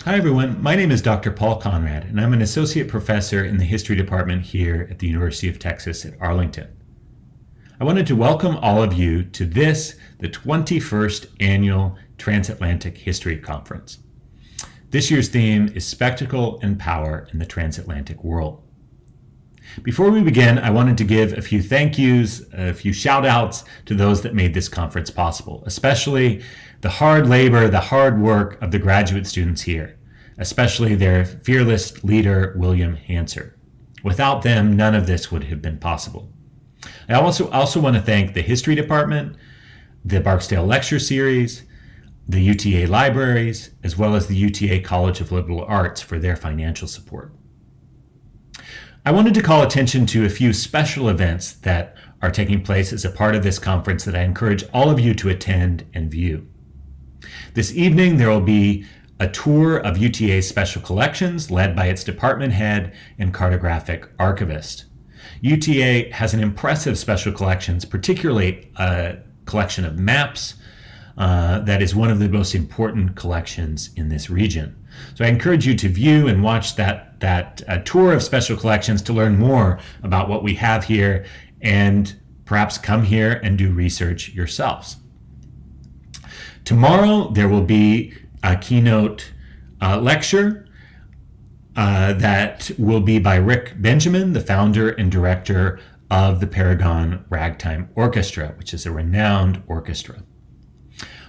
Hi everyone, my name is Dr. Paul Conrad and I'm an associate professor in the history department here at the University of Texas at Arlington. I wanted to welcome all of you to this, the 21st Annual Transatlantic History Conference. This year's theme is Spectacle and Power in the Transatlantic World. Before we begin, I wanted to give a few thank yous, a few shout outs to those that made this conference possible, especially the hard labor, the hard work of the graduate students here, especially their fearless leader, William Hanser. Without them, none of this would have been possible. I also want to thank the History Department, the Barksdale Lecture Series, the UTA Libraries, as well as the UTA College of Liberal Arts for their financial support. I wanted to call attention to a few special events that are taking place as a part of this conference that I encourage all of you to attend and view. This evening, there will be a tour of UTA's special collections led by its department head and cartographic archivist. UTA has an impressive special collections, particularly a collection of maps that is one of the most important collections in this region. So I encourage you to view and watch that tour of special collections to learn more about what we have here and perhaps come here and do research yourselves. Tomorrow there will be a keynote lecture that will be by Rick Benjamin, the founder and director of the Paragon Ragtime Orchestra, which is a renowned orchestra.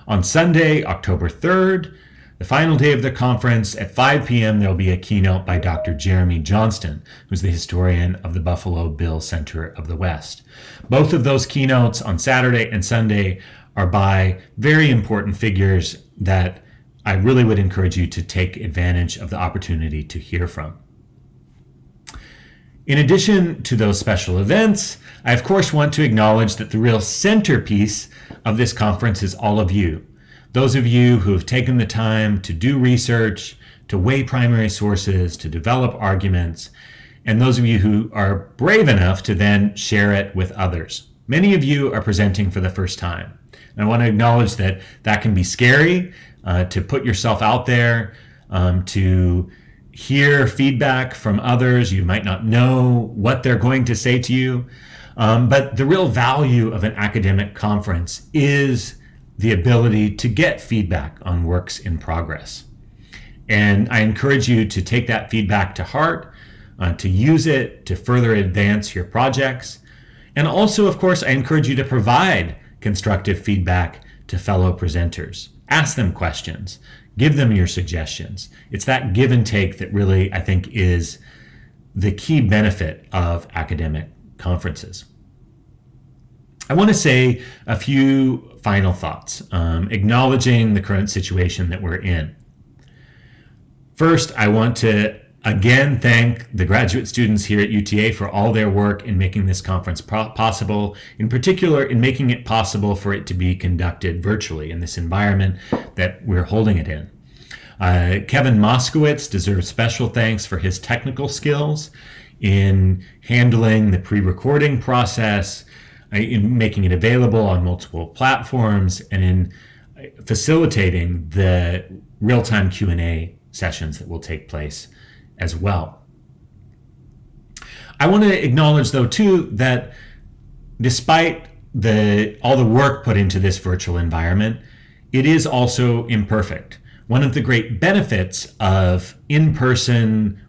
On Sunday, October 3rd, the final day of the conference, at 5 p.m., there will be a keynote by Dr. Jeremy Johnston, who's the historian of the Buffalo Bill Center of the West. Both of those keynotes on Saturday and Sunday are by very important figures that I really would encourage you to take advantage of the opportunity to hear from. In addition to those special events, I of course want to acknowledge that the real centerpiece of this conference is all of you. Those of you who have taken the time to do research, to weigh primary sources, to develop arguments, and those of you who are brave enough to then share it with others. Many of you are presenting for the first time. And I want to acknowledge that that can be scary, to put yourself out there, to hear feedback from others. You might not know what they're going to say to you. But the real value of an academic conference is the ability to get feedback on works in progress. And I encourage you to take that feedback to heart, to use it to further advance your projects. And also, of course, I encourage you to provide constructive feedback to fellow presenters. Ask them questions, give them your suggestions. It's that give and take that really, I think, is the key benefit of academic conferences. I want to say a few final thoughts, acknowledging the current situation that we're in. First, I want to again thank the graduate students here at UTA for all their work in making this conference possible, in particular in making it possible for it to be conducted virtually in this environment that we're holding it in. Kevin Moskowitz deserves special thanks for his technical skills in handling the pre-recording process, in making it available on multiple platforms, and in facilitating the real-time Q&A sessions that will take place as well. I want to acknowledge, though, too, that despite all the work put into this virtual environment, it is also imperfect. One of the great benefits of in-person,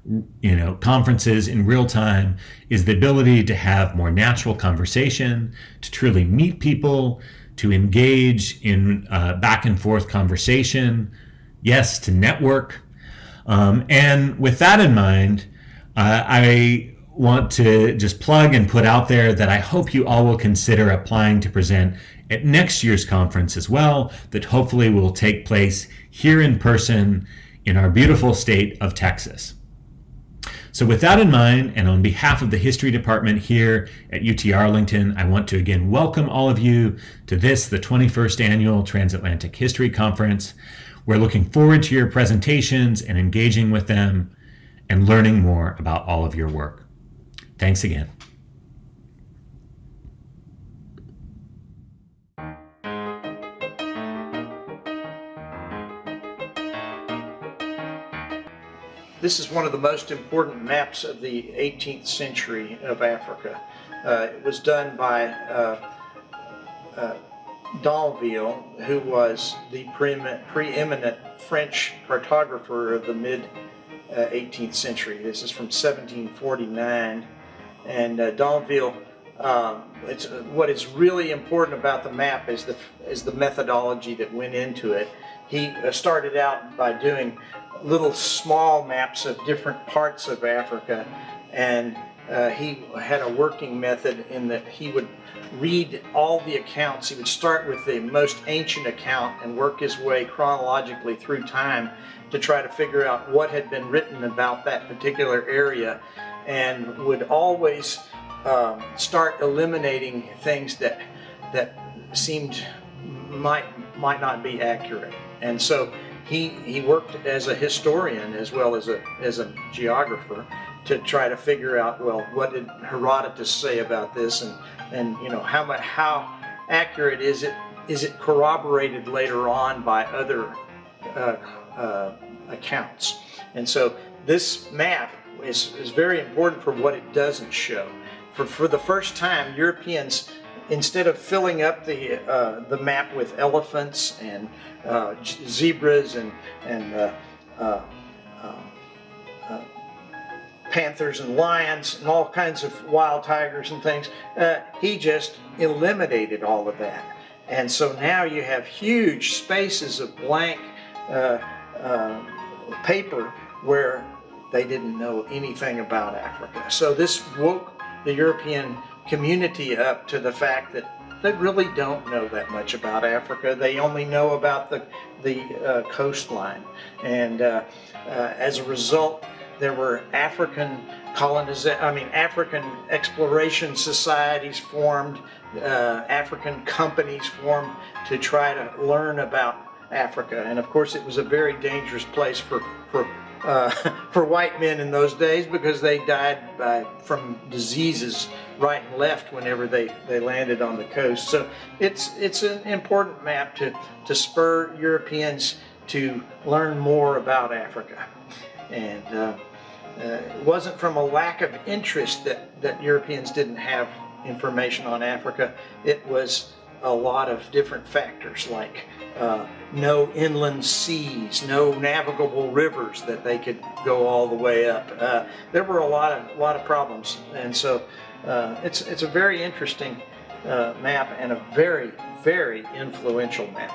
conferences in real time is the ability to have more natural conversation, to truly meet people, to engage in back and forth conversation, yes, to network. And with that in mind, I want to just plug and put out there that I hope you all will consider applying to present at next year's conference as well, that hopefully will take place here in person in our beautiful state of Texas. So with that in mind, and on behalf of the History Department here at UT Arlington, I want to again welcome all of you to this, the 21st Annual Transatlantic History Conference. We're looking forward to your presentations and engaging with them and learning more about all of your work. Thanks again. This is one of the most important maps of the 18th century of Africa. It was done by D'Anville, who was the preeminent French cartographer of the mid-18th century. This is from 1749, and D'Anville. What is really important about the map is the methodology that went into it. He started out by doing little small maps of different parts of Africa, and he had a working method in that he would read all the accounts. He would start with the most ancient account and work his way chronologically through time to try to figure out what had been written about that particular area, and would always start eliminating things that seemed might not be accurate. And so he worked as a historian as well as a geographer to try to figure out, well, what did Herodotus say about this, and you know, how accurate is it? Is it corroborated later on by other accounts? And so this map is very important for what it doesn't show. For the first time, Europeans, instead of filling up the map with elephants and zebras and panthers and lions and all kinds of wild tigers and things, he just eliminated all of that. And so now you have huge spaces of blank paper where they didn't know anything about Africa. So this woke the European community up to the fact that they really don't know that much about Africa. They only know about the coastline, and as a result, there were African exploration societies formed, African companies formed to try to learn about Africa. And of course, it was a very dangerous place for white men in those days, because they died from diseases right and left whenever they landed on the coast. So it's an important map to spur Europeans to learn more about Africa. And it wasn't from a lack of interest that Europeans didn't have information on Africa. It was a lot of different factors, like no inland seas, no navigable rivers that they could go all the way up. There were a lot of problems, and so it's a very interesting map, and a very, very influential map.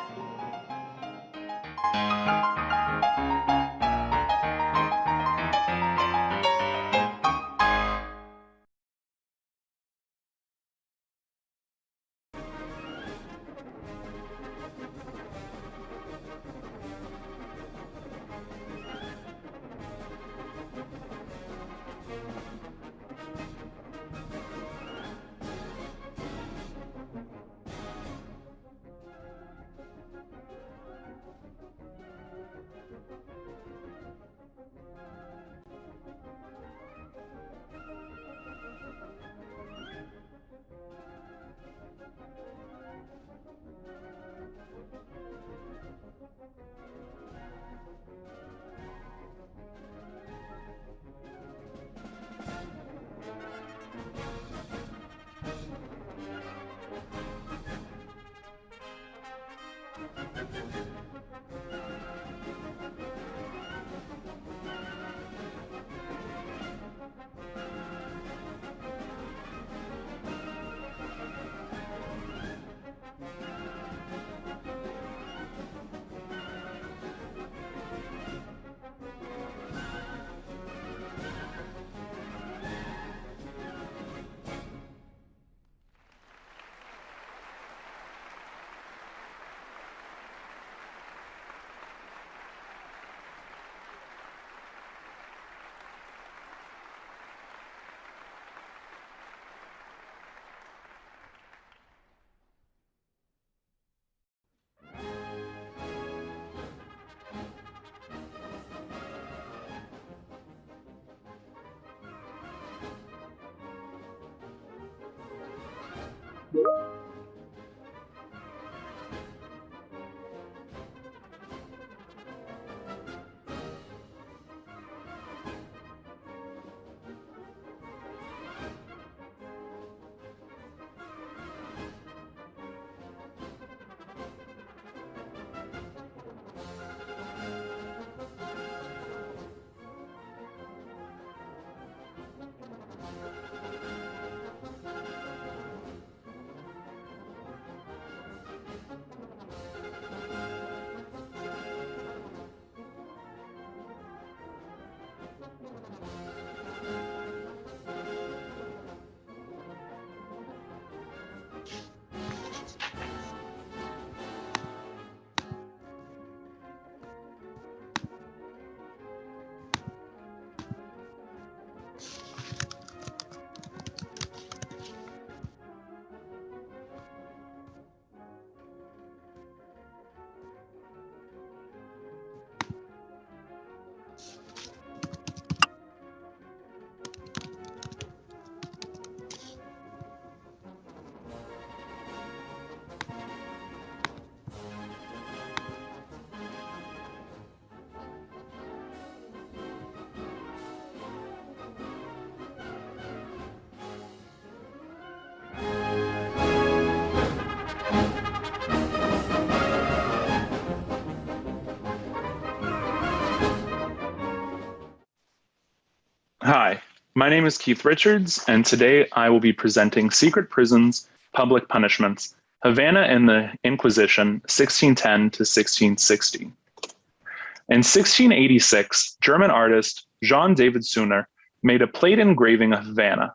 My name is Keith Richards, and today I will be presenting Secret Prisons, Public Punishments, Havana and the Inquisition, 1610 to 1660. In 1686, German artist Jean David Suner made a plate engraving of Havana.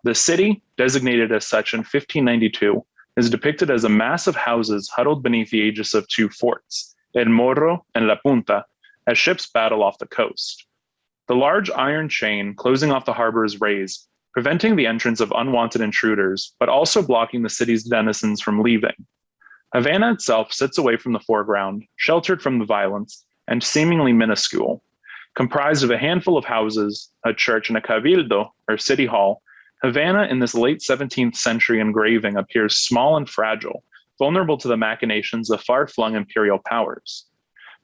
The city, designated as such in 1592, is depicted as a mass of houses huddled beneath the aegis of two forts, El Morro and La Punta, as ships battle off the coast. The large iron chain closing off the harbor is raised, preventing the entrance of unwanted intruders, but also blocking the city's denizens from leaving. Havana itself sits away from the foreground, sheltered from the violence, and seemingly minuscule. Comprised of a handful of houses, a church, and a cabildo, or city hall, Havana in this late 17th century engraving appears small and fragile, vulnerable to the machinations of far-flung imperial powers.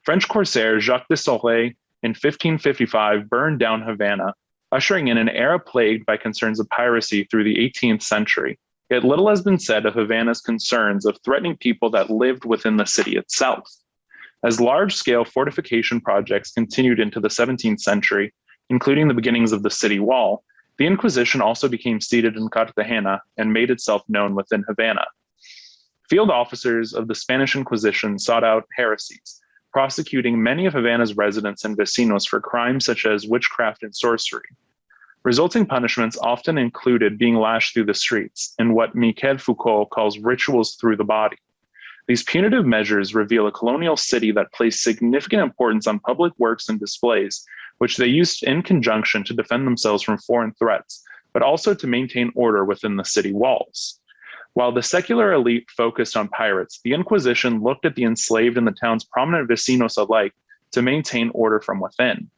French corsair Jacques de Solé in 1555 burned down Havana, ushering in an era plagued by concerns of piracy through the 18th century. Yet little has been said of Havana's concerns of threatening people that lived within the city itself. As large-scale fortification projects continued into the 17th century, including the beginnings of the city wall, the Inquisition also became seated in Cartagena and made itself known within Havana. Field officers of the Spanish Inquisition sought out heresies, prosecuting many of Havana's residents and vecinos for crimes such as witchcraft and sorcery. Resulting punishments often included being lashed through the streets in what Michel Foucault calls rituals through the body. These punitive measures reveal a colonial city that placed significant importance on public works and displays, which they used in conjunction to defend themselves from foreign threats, but also to maintain order within the city walls. While the secular elite focused on pirates, the Inquisition looked at the enslaved and the town's prominent vecinos alike to maintain order from within.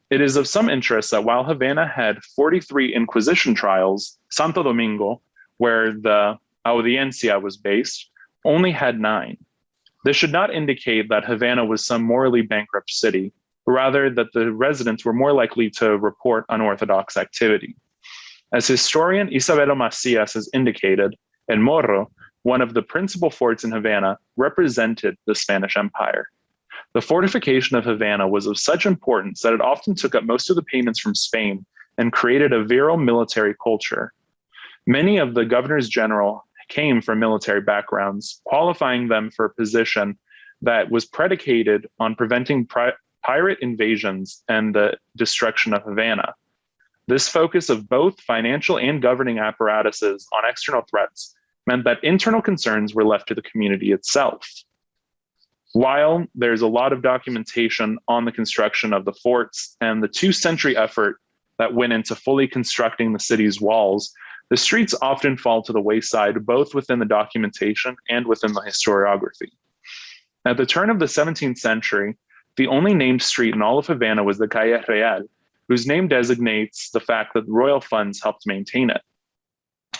It is of some interest that while Havana had 43 Inquisition trials, Santo Domingo, where the audiencia was based, only had 9. This should not indicate that Havana was some morally bankrupt city, but rather that the residents were more likely to report unorthodox activity. As historian Isabelo Macias has indicated, El Morro, one of the principal forts in Havana, represented the Spanish Empire. The fortification of Havana was of such importance that it often took up most of the payments from Spain and created a virile military culture. Many of the governors general came from military backgrounds, qualifying them for a position that was predicated on preventing pirate invasions and the destruction of Havana. This focus of both financial and governing apparatuses on external threats meant that internal concerns were left to the community itself. While there's a lot of documentation on the construction of the forts and the 2-century effort that went into fully constructing the city's walls, the streets often fall to the wayside, both within the documentation and within the historiography. At the turn of the 17th century, the only named street in all of Havana was the Calle Real, whose name designates the fact that royal funds helped maintain it.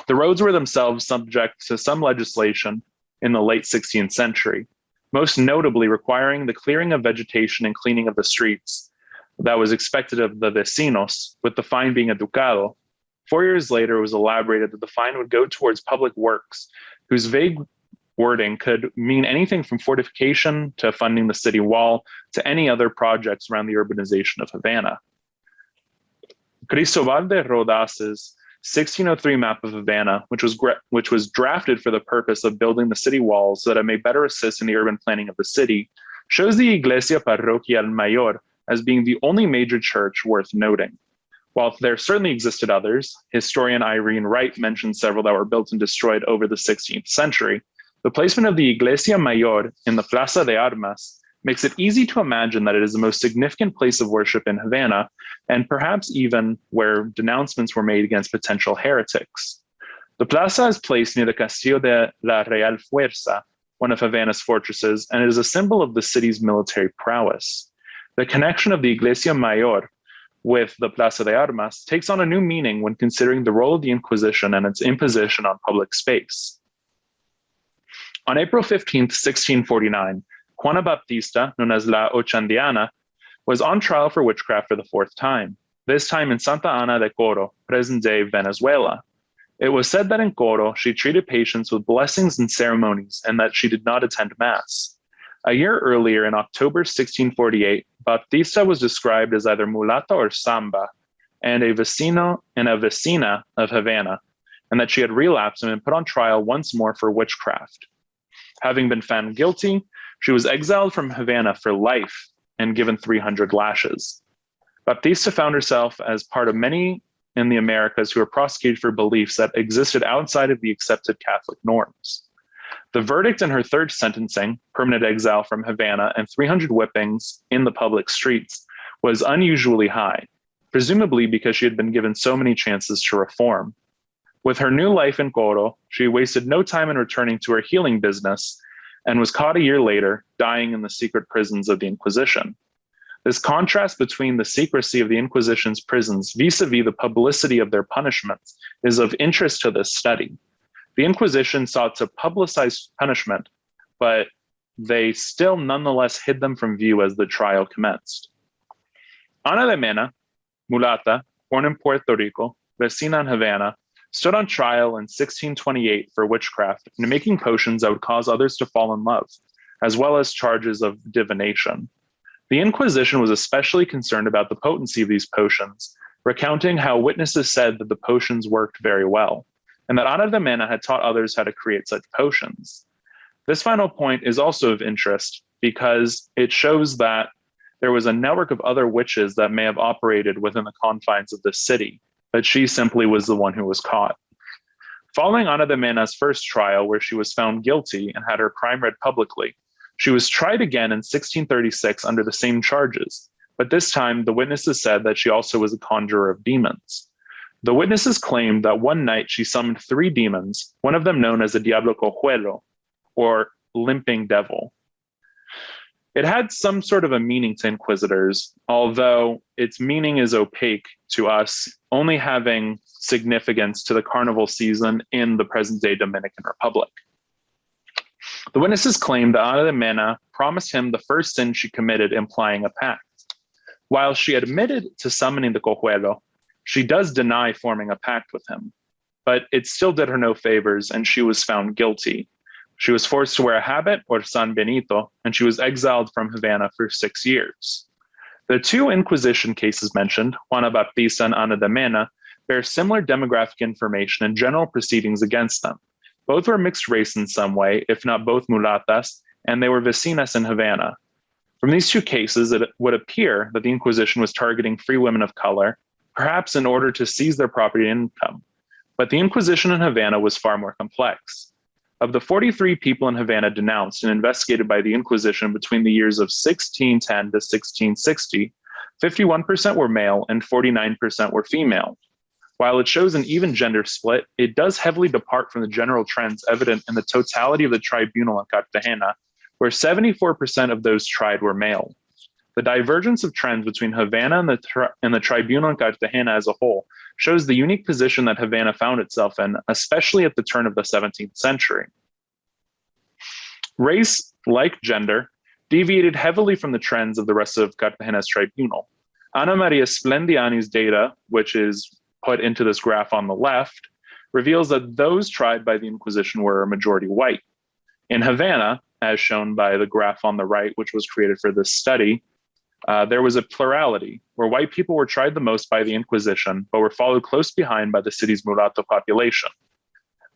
The roads were themselves subject to some legislation in the late 16th century, most notably requiring the clearing of vegetation and cleaning of the streets that was expected of the vecinos, with the fine being a ducado. 4 years later, it was elaborated that the fine would go towards public works, whose vague wording could mean anything from fortification to funding the city wall to any other projects around the urbanization of Havana. Cristobal de Rodas's 1603 map of Havana, which was drafted for the purpose of building the city walls so that it may better assist in the urban planning of the city, shows the Iglesia Parroquial Mayor as being the only major church worth noting. While there certainly existed others, historian Irene Wright mentioned several that were built and destroyed over the 16th century, the placement of the Iglesia Mayor in the Plaza de Armas makes it easy to imagine that it is the most significant place of worship in Havana, and perhaps even where denouncements were made against potential heretics. The plaza is placed near the Castillo de la Real Fuerza, one of Havana's fortresses, and it is a symbol of the city's military prowess. The connection of the Iglesia Mayor with the Plaza de Armas takes on a new meaning when considering the role of the Inquisition and its imposition on public space. On April 15, 1649, Juana Baptista, known as La Ochandiana, was on trial for witchcraft for the 4th time, this time in Santa Ana de Coro, present-day Venezuela. It was said that in Coro, she treated patients with blessings and ceremonies and that she did not attend Mass. A year earlier, in October 1648, Baptista was described as either mulata or samba, and a vecina of Havana, and that she had relapsed and been put on trial once more for witchcraft. Having been found guilty, she was exiled from Havana for life and given 300 lashes. Baptista found herself as part of many in the Americas who were prosecuted for beliefs that existed outside of the accepted Catholic norms. The verdict in her third sentencing, permanent exile from Havana and 300 whippings in the public streets, was unusually high, presumably because she had been given so many chances to reform. With her new life in Coro, she wasted no time in returning to her healing business and was caught a year later, dying in the secret prisons of the Inquisition. This contrast between the secrecy of the Inquisition's prisons vis-a-vis the publicity of their punishments is of interest to this study. The Inquisition sought to publicize punishment, but they still nonetheless hid them from view as the trial commenced. Ana de Mena, mulata, born in Puerto Rico, vecina in Havana, stood on trial in 1628 for witchcraft and making potions that would cause others to fall in love, as well as charges of divination. The Inquisition was especially concerned about the potency of these potions, recounting how witnesses said that the potions worked very well, and that Ana de Mena had taught others how to create such potions. This final point is also of interest because it shows that there was a network of other witches that may have operated within the confines of the city, but she simply was the one who was caught. Following Ana de Mena's first trial, where she was found guilty and had her crime read publicly, she was tried again in 1636 under the same charges, but this time the witnesses said that she also was a conjurer of demons. The witnesses claimed that one night she summoned 3 demons, one of them known as the Diablo Cojuelo, or limping devil. It had some sort of a meaning to inquisitors, although its meaning is opaque to us, only having significance to the carnival season in the present-day Dominican Republic. The witnesses claimed that Ana de Mena promised him the first sin she committed, implying a pact. While she admitted to summoning the Cojuelo, she does deny forming a pact with him, but it still did her no favors and she was found guilty. She was forced to wear a habit, or San Benito, and she was exiled from Havana for 6 years. The 2 Inquisition cases mentioned, Juana Baptista and Ana de Mena, bear similar demographic information and general proceedings against them. Both were mixed race in some way, if not both mulatas, and they were vecinas in Havana. From these 2 cases, it would appear that the Inquisition was targeting free women of color, perhaps in order to seize their property and income. But the Inquisition in Havana was far more complex. Of the 43 people in Havana denounced and investigated by the Inquisition between the years of 1610 to 1660, 51% were male and 49% were female. While it shows an even gender split, it does heavily depart from the general trends evident in the totality of the tribunal in Cartagena, where 74% of those tried were male. The divergence of trends between Havana and the tribunal in Cartagena as a whole shows the unique position that Havana found itself in, especially at the turn of the 17th century. Race, like gender, deviated heavily from the trends of the rest of Cartagena's tribunal. Ana Maria Splendiani's data, which is put into this graph on the left, reveals that those tried by the Inquisition were a majority white. In Havana, as shown by the graph on the right, which was created for this study, there was a plurality, where white people were tried the most by the Inquisition, but were followed close behind by the city's mulatto population.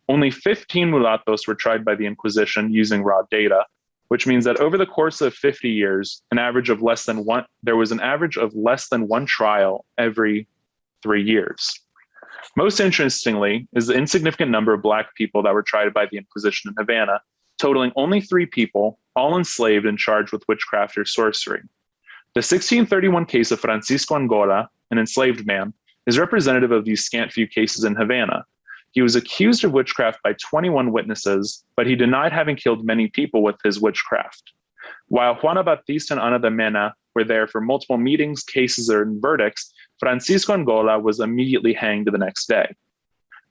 Only 15 mulattos were tried by the Inquisition using raw data, which means that over the course of 50 years, there was an average of less than 1 trial every 3 years. Most interestingly is the insignificant number of Black people that were tried by the Inquisition in Havana, totaling only 3 people, all enslaved and charged with witchcraft or sorcery. The 1631 case of Francisco Angola, an enslaved man, is representative of these scant few cases in Havana. He was accused of witchcraft by 21 witnesses, but he denied having killed many people with his witchcraft. While Juana Baptista and Ana de Mena were there for multiple meetings, cases, and verdicts, Francisco Angola was immediately hanged the next day.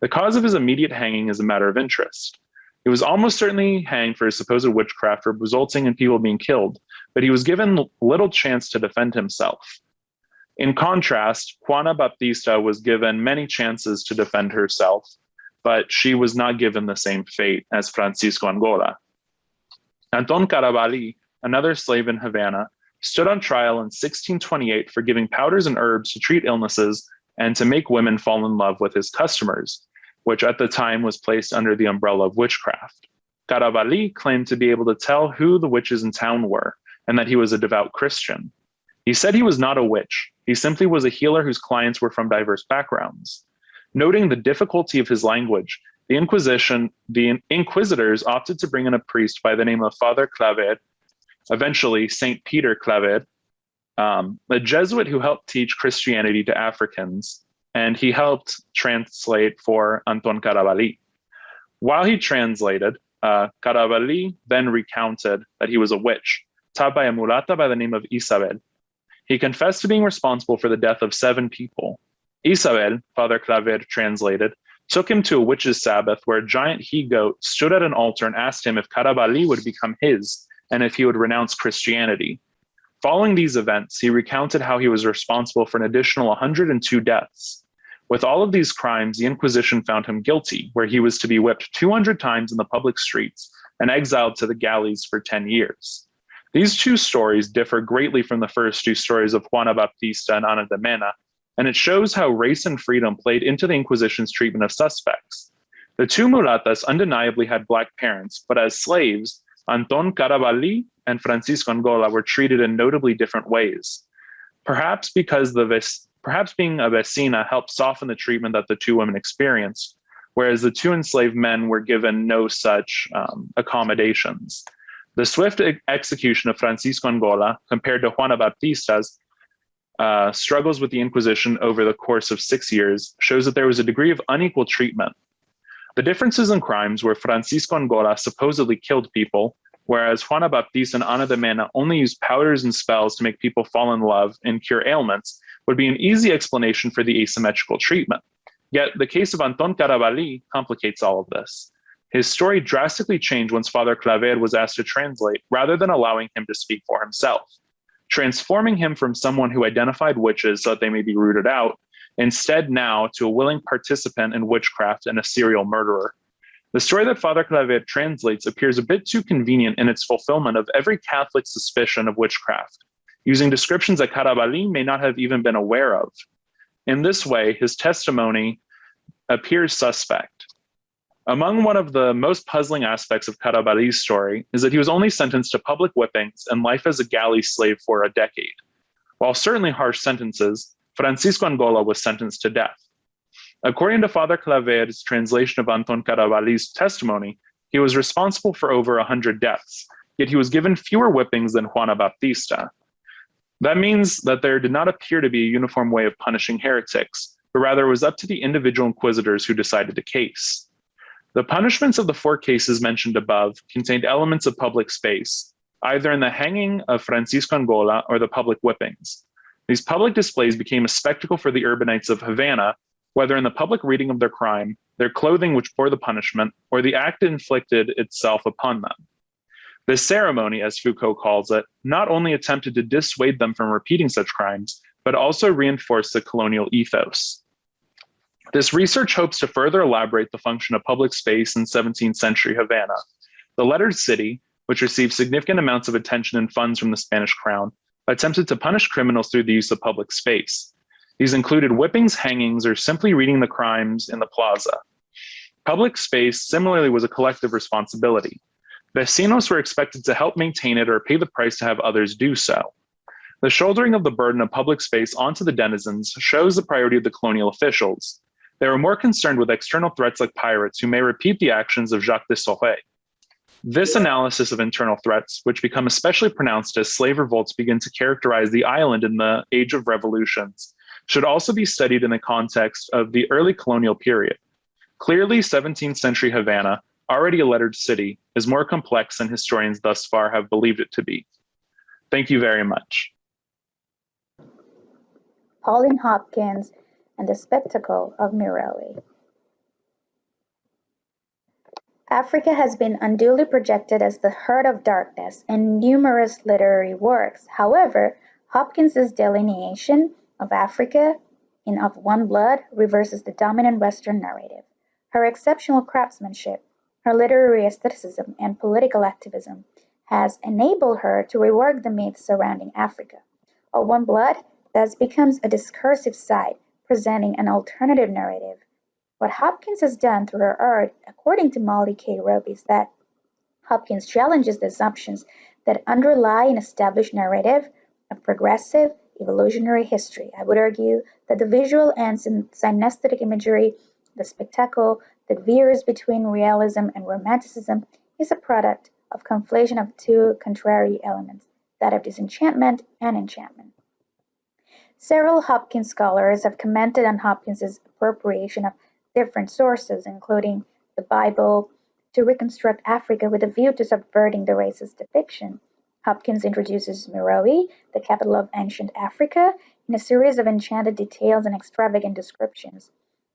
The cause of his immediate hanging is a matter of interest. He was almost certainly hanged for his supposed witchcraft resulting in people being killed, but he was given little chance to defend himself. In contrast, Juana Baptista was given many chances to defend herself, but she was not given the same fate as Francisco Angola. Anton Carabalí, another slave in Havana, stood on trial in 1628 for giving powders and herbs to treat illnesses and to make women fall in love with his customers, which at the time was placed under the umbrella of witchcraft. Carabalí claimed to be able to tell who the witches in town were, and that he was a devout Christian. He said he was not a witch. He simply was a healer whose clients were from diverse backgrounds. Noting the difficulty of his language, the inquisitors opted to bring in a priest by the name of Father Claver, eventually Saint Peter Claver, a Jesuit who helped teach Christianity to Africans, and he helped translate for Anton Carabalí. While he translated, Carabalí then recounted that he was a witch, taught by a mulata by the name of Isabel. He confessed to being responsible for the death of 7 people. Isabel, Father Claver translated, took him to a witch's sabbath where a giant he-goat stood at an altar and asked him if Carabalí would become his and if he would renounce Christianity. Following these events, he recounted how he was responsible for an additional 102 deaths. With all of these crimes, the Inquisition found him guilty, where he was to be whipped 200 times in the public streets and exiled to the galleys for 10 years. These 2 stories differ greatly from the first 2 stories of Juana Baptista and Ana de Mena, and it shows how race and freedom played into the Inquisition's treatment of suspects. The 2 mulatas undeniably had Black parents, but as slaves, Anton Carabalí and Francisco Angola were treated in notably different ways. Perhaps being a vecina helped soften the treatment that the 2 women experienced, whereas the 2 enslaved men were given no such accommodations. The swift execution of Francisco Angola, compared to Juana Baptista's struggles with the Inquisition over the course of 6 years, shows that there was a degree of unequal treatment. The differences in crimes where Francisco Angola supposedly killed people, whereas Juana Baptista and Ana de Mena only used powders and spells to make people fall in love and cure ailments, would be an easy explanation for the asymmetrical treatment. Yet the case of Anton Carabalí complicates all of this. His story drastically changed once Father Claver was asked to translate, rather than allowing him to speak for himself, transforming him from someone who identified witches so that they may be rooted out, instead now to a willing participant in witchcraft and a serial murderer. The story that Father Claver translates appears a bit too convenient in its fulfillment of every Catholic suspicion of witchcraft, using descriptions that Carabalí may not have even been aware of. In this way, his testimony appears suspect. Among one of the most puzzling aspects of Carabalí's story is that he was only sentenced to public whippings and life as a galley slave for a decade. While certainly harsh sentences, Francisco Angola was sentenced to death. According to Father Claver's translation of Anton Carabalí's testimony, he was responsible for over 100 deaths, yet he was given fewer whippings than Juana Baptista. That means that there did not appear to be a uniform way of punishing heretics, but rather it was up to the individual inquisitors who decided the case. The punishments of the 4 cases mentioned above contained elements of public space, either in the hanging of Francisco Angola or the public whippings. These public displays became a spectacle for the urbanites of Havana, whether in the public reading of their crime, their clothing which bore the punishment, or the act inflicted itself upon them. This ceremony, as Foucault calls it, not only attempted to dissuade them from repeating such crimes, but also reinforced the colonial ethos. This research hopes to further elaborate the function of public space in 17th century Havana. The lettered city, which received significant amounts of attention and funds from the Spanish crown, attempted to punish criminals through the use of public space. These included whippings, hangings, or simply reading the crimes in the plaza. Public space similarly was a collective responsibility. Vecinos were expected to help maintain it or pay the price to have others do so. The shouldering of the burden of public space onto the denizens shows the priority of the colonial officials. They were more concerned with external threats like pirates who may repeat the actions of Jacques de Sauret. This analysis of internal threats, which become especially pronounced as slave revolts begin to characterize the island in the Age of Revolutions, should also be studied in the context of the early colonial period. Clearly, 17th century Havana, already a lettered city, is more complex than historians thus far have believed it to be. Thank you very much. Pauline Hopkins and the Spectacle of Mirelli. Africa has been unduly projected as the heart of darkness in numerous literary works. However, Hopkins's delineation of Africa in Of One Blood reverses the dominant Western narrative. Her exceptional craftsmanship, her literary aestheticism, and political activism has enabled her to rework the myths surrounding Africa. Of One Blood thus becomes a discursive site, presenting an alternative narrative. What Hopkins has done through her art, according to Molly K. Rope, is that Hopkins challenges the assumptions that underlie an established narrative of progressive evolutionary history. I would argue that the visual and synesthetic imagery, the spectacle that veers between realism and romanticism, is a product of conflation of two contrary elements, that of disenchantment and enchantment. Several Hopkins scholars have commented on Hopkins's appropriation of different sources, including the Bible, to reconstruct Africa with a view to subverting the racist depiction. Hopkins introduces Meroe, the capital of ancient Africa, in a series of enchanted details and extravagant descriptions,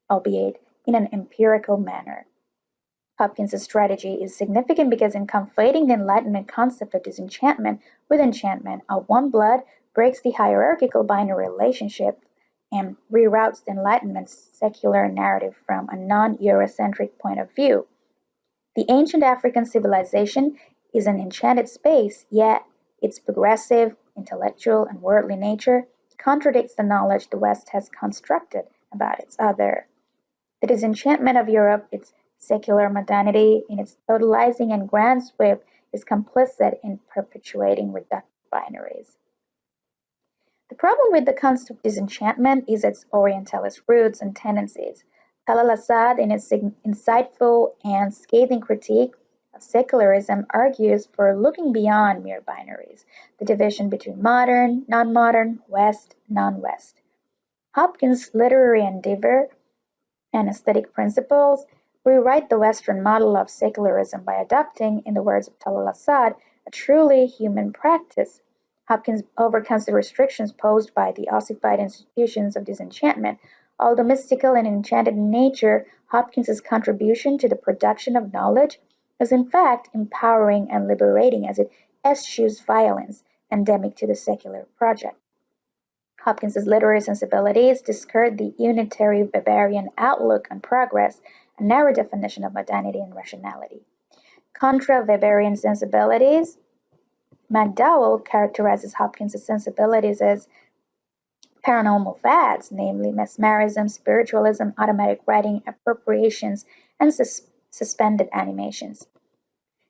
albeit in an empirical manner. Hopkins's strategy is significant because in conflating the Enlightenment concept of disenchantment with enchantment, one blood breaks the hierarchical binary relationship and reroutes the Enlightenment's secular narrative from a non-Eurocentric point of view. The ancient African civilization is an enchanted space, yet its progressive, intellectual, and worldly nature contradicts the knowledge the West has constructed about its other. The disenchantment of Europe, its secular modernity, in its totalizing and grand sweep, is complicit in perpetuating reductive binaries. The problem with the concept of disenchantment is its Orientalist roots and tendencies. Talal Asad, in its insightful and scathing critique of secularism, argues for looking beyond mere binaries, the division between modern, non-modern, West, non-West. Hopkins' literary endeavor and aesthetic principles rewrite the Western model of secularism by adopting, in the words of Talal Asad, a truly human practice. Hopkins overcomes the restrictions posed by the ossified institutions of disenchantment. Although mystical and enchanted in nature, Hopkins's contribution to the production of knowledge is in fact empowering and liberating as it eschews violence endemic to the secular project. Hopkins's literary sensibilities discard the unitary Weberian outlook on progress, a narrow definition of modernity and rationality. Contra Weberian sensibilities, McDowell characterizes Hopkins's sensibilities as paranormal fads, namely mesmerism, spiritualism, automatic writing, appropriations, and suspended animations.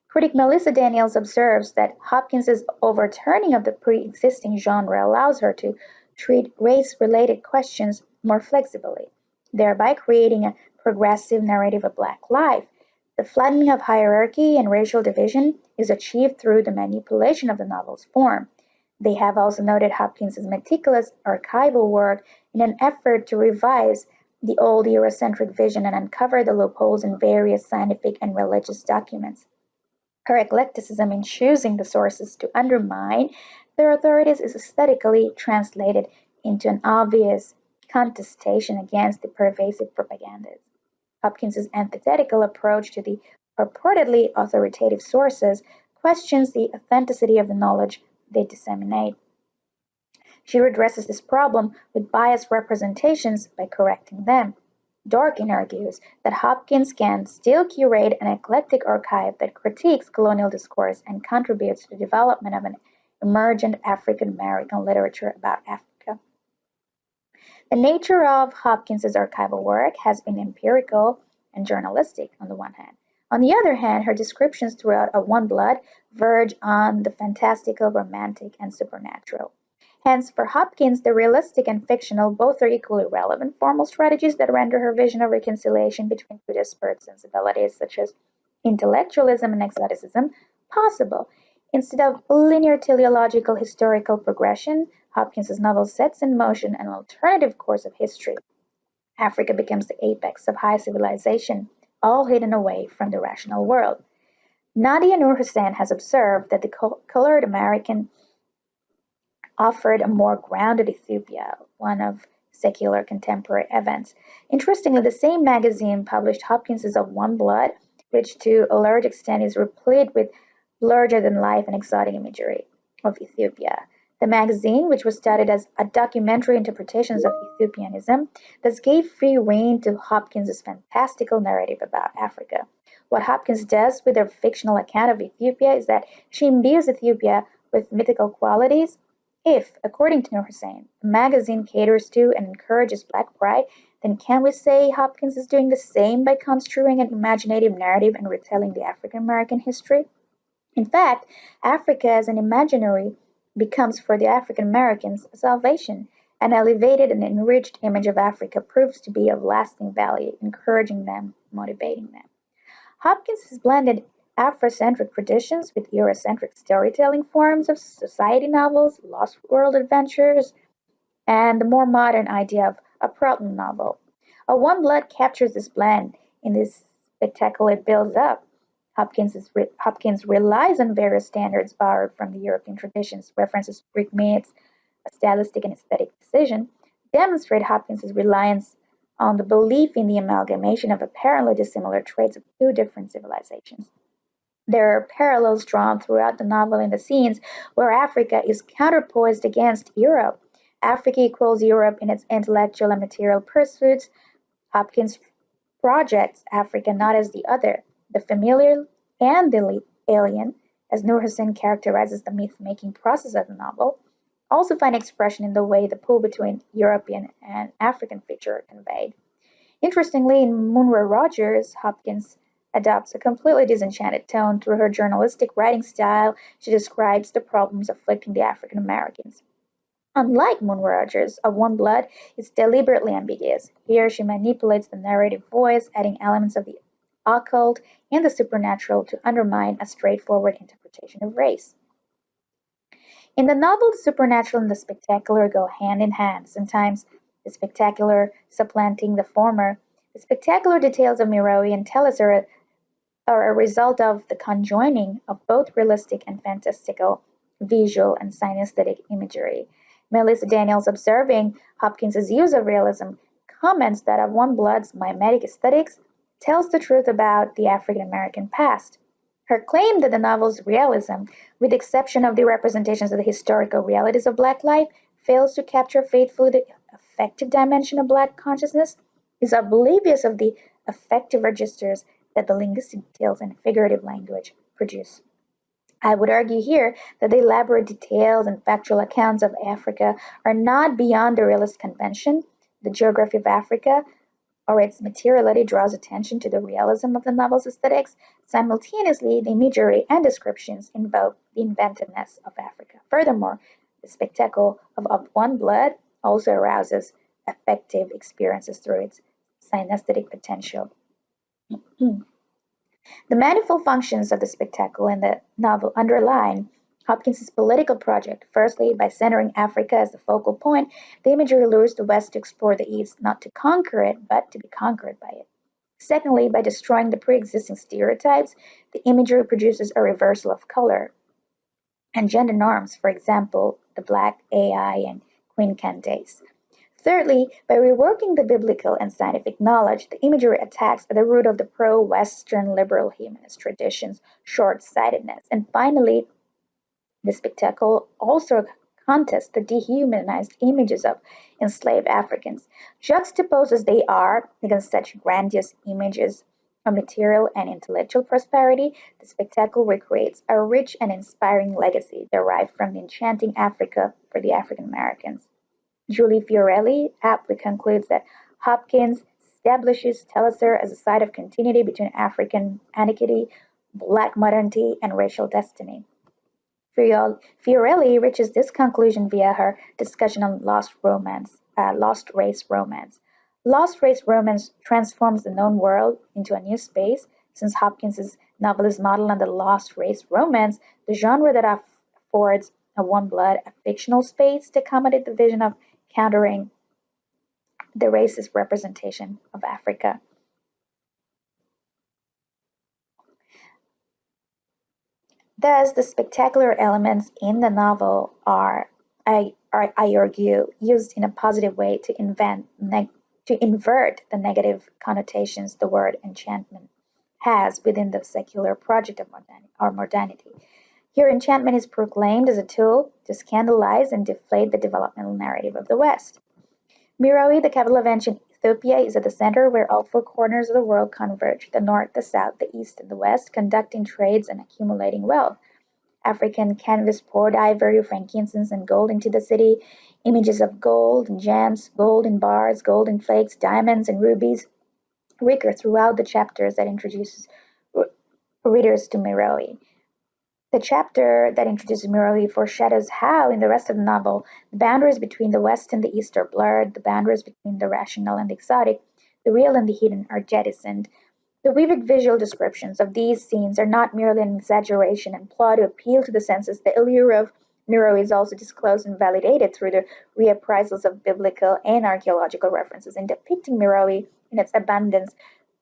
Critic Melissa Daniels observes that Hopkins's overturning of the pre-existing genre allows her to treat race-related questions more flexibly, thereby creating a progressive narrative of Black life. The flattening of hierarchy and racial division is achieved through the manipulation of the novel's form. They have also noted Hopkins's meticulous archival work in an effort to revise the old Eurocentric vision and uncover the loopholes in various scientific and religious documents. Her eclecticism in choosing the sources to undermine their authorities is aesthetically translated into an obvious contestation against the pervasive propagandas. Hopkins's antithetical approach to the purportedly authoritative sources questions the authenticity of the knowledge they disseminate. She redresses this problem with biased representations by correcting them. Dorkin argues that Hopkins can still curate an eclectic archive that critiques colonial discourse and contributes to the development of an emergent African American literature about Africa. The nature of Hopkins's archival work has been empirical and journalistic on the one hand. On the other hand, her descriptions throughout A One Blood verge on the fantastical, romantic, and supernatural. Hence, for Hopkins, the realistic and fictional both are equally relevant formal strategies that render her vision of reconciliation between two disparate sensibilities, such as intellectualism and exoticism, possible. Instead of linear teleological historical progression, Hopkins's novel sets in motion an alternative course of history. Africa becomes the apex of high civilization, all hidden away from the rational world. Nadia Noor Hussain has observed that the colored American offered a more grounded Ethiopia, one of secular contemporary events. Interestingly, the same magazine published Hopkins's Of One Blood, which to a large extent is replete with larger-than-life and exotic imagery of Ethiopia. The magazine, which was studied as a documentary interpretation of Ethiopianism, thus gave free rein to Hopkins's fantastical narrative about Africa. What Hopkins does with her fictional account of Ethiopia is that she imbues Ethiopia with mythical qualities If, according to Nur Hussein, the magazine caters to and encourages Black pride, then can we say Hopkins is doing the same by construing an imaginative narrative and retelling the African American history? In fact, Africa as an imaginary becomes for the African Americans a salvation. An elevated and enriched image of Africa proves to be of lasting value, encouraging them, motivating them. Hopkins has blended Afrocentric traditions with Eurocentric storytelling forms of society novels, lost world adventures, and the more modern idea of a problem novel. A One Blood captures this blend in this spectacle it builds up. Hopkins relies on various standards borrowed from the European traditions, references Greek myths, a stylistic and aesthetic decision, demonstrate Hopkins's reliance on the belief in the amalgamation of apparently dissimilar traits of two different civilizations. There are parallels drawn throughout the novel in the scenes where Africa is counterpoised against Europe. Africa equals Europe in its intellectual and material pursuits. Hopkins projects Africa not as the other, the familiar and the alien, as Nur Hussein characterizes the myth-making process of the novel, also find expression in the way the pull between European and African feature are conveyed. Interestingly, in Munro Rogers, Hopkins adopts a completely disenchanted tone through her journalistic writing style. She describes the problems afflicting the African Americans. Unlike Moon Rogers, of One Blood is deliberately ambiguous. Here she manipulates the narrative voice, adding elements of the occult and the supernatural to undermine a straightforward interpretation of race. In the novel, the supernatural and the spectacular go hand in hand, sometimes the spectacular supplanting the former. The spectacular details of Meroe and THSO are a result of the conjoining of both realistic and fantastical visual and synesthetic imagery. Melissa Daniels, observing Hopkins's use of realism, comments that of One Blood's mimetic aesthetics tells the truth about the African American past. Her claim that the novel's realism, with the exception of the representations of the historical realities of Black life, fails to capture faithfully the affective dimension of Black consciousness, is oblivious of the affective registers that the linguistic details and figurative language produce. I would argue here that the elaborate details and factual accounts of Africa are not beyond the realist convention. The geography of Africa, or its materiality, draws attention to the realism of the novel's aesthetics. Simultaneously, the imagery and descriptions invoke the inventiveness of Africa. Furthermore, the spectacle of One Blood also arouses affective experiences through its synesthetic potential. The manifold functions of the spectacle in the novel underline Hopkins's political project. Firstly, by centering Africa as the focal point, the imagery lures the West to explore the East, not to conquer it, but to be conquered by it. Secondly, by destroying the pre-existing stereotypes, the imagery produces a reversal of color and gender norms, for example, the Black AI and Queen Candace. Thirdly, by reworking the biblical and scientific knowledge, the imagery attacks at the root of the pro-Western liberal humanist tradition's short-sightedness. And finally, the spectacle also contests the dehumanized images of enslaved Africans. Juxtaposed as they are against such grandiose images of material and intellectual prosperity, the spectacle recreates a rich and inspiring legacy derived from the enchanting Africa for the African Americans. Julie Fiorelli aptly concludes that Hopkins establishes THSO as a site of continuity between African antiquity, Black modernity, and racial destiny. Fiorelli reaches this conclusion via her discussion on lost race romance. Lost race romance transforms the known world into a new space. Since Hopkins's novel is modeled on the lost race romance, the genre that affords a One Blood a fictional space to accommodate the vision of countering the racist representation of Africa. Thus, the spectacular elements in the novel are, I argue, used in a positive way to invert the negative connotations the word enchantment has within the secular project of modernity. Here, enchantment is proclaimed as a tool to scandalize and deflate the developmental narrative of the West. Meroe, the capital of ancient Ethiopia, is at the center where all four corners of the world converge: the north, the south, the east, and the west, conducting trades and accumulating wealth. African canvas poured ivory, frankincense, and gold into the city. Images of gold and gems, golden bars, golden flakes, diamonds, and rubies recur throughout the chapters that introduces readers to Meroe. The chapter that introduces Meroe foreshadows how, in the rest of the novel, the boundaries between the West and the East are blurred, the boundaries between the rational and the exotic, the real and the hidden are jettisoned. The vivid visual descriptions of these scenes are not merely an exaggeration and plot to appeal to the senses. The allure of Meroe is also disclosed and validated through the reappraisals of biblical and archaeological references. In depicting Meroe in its abundance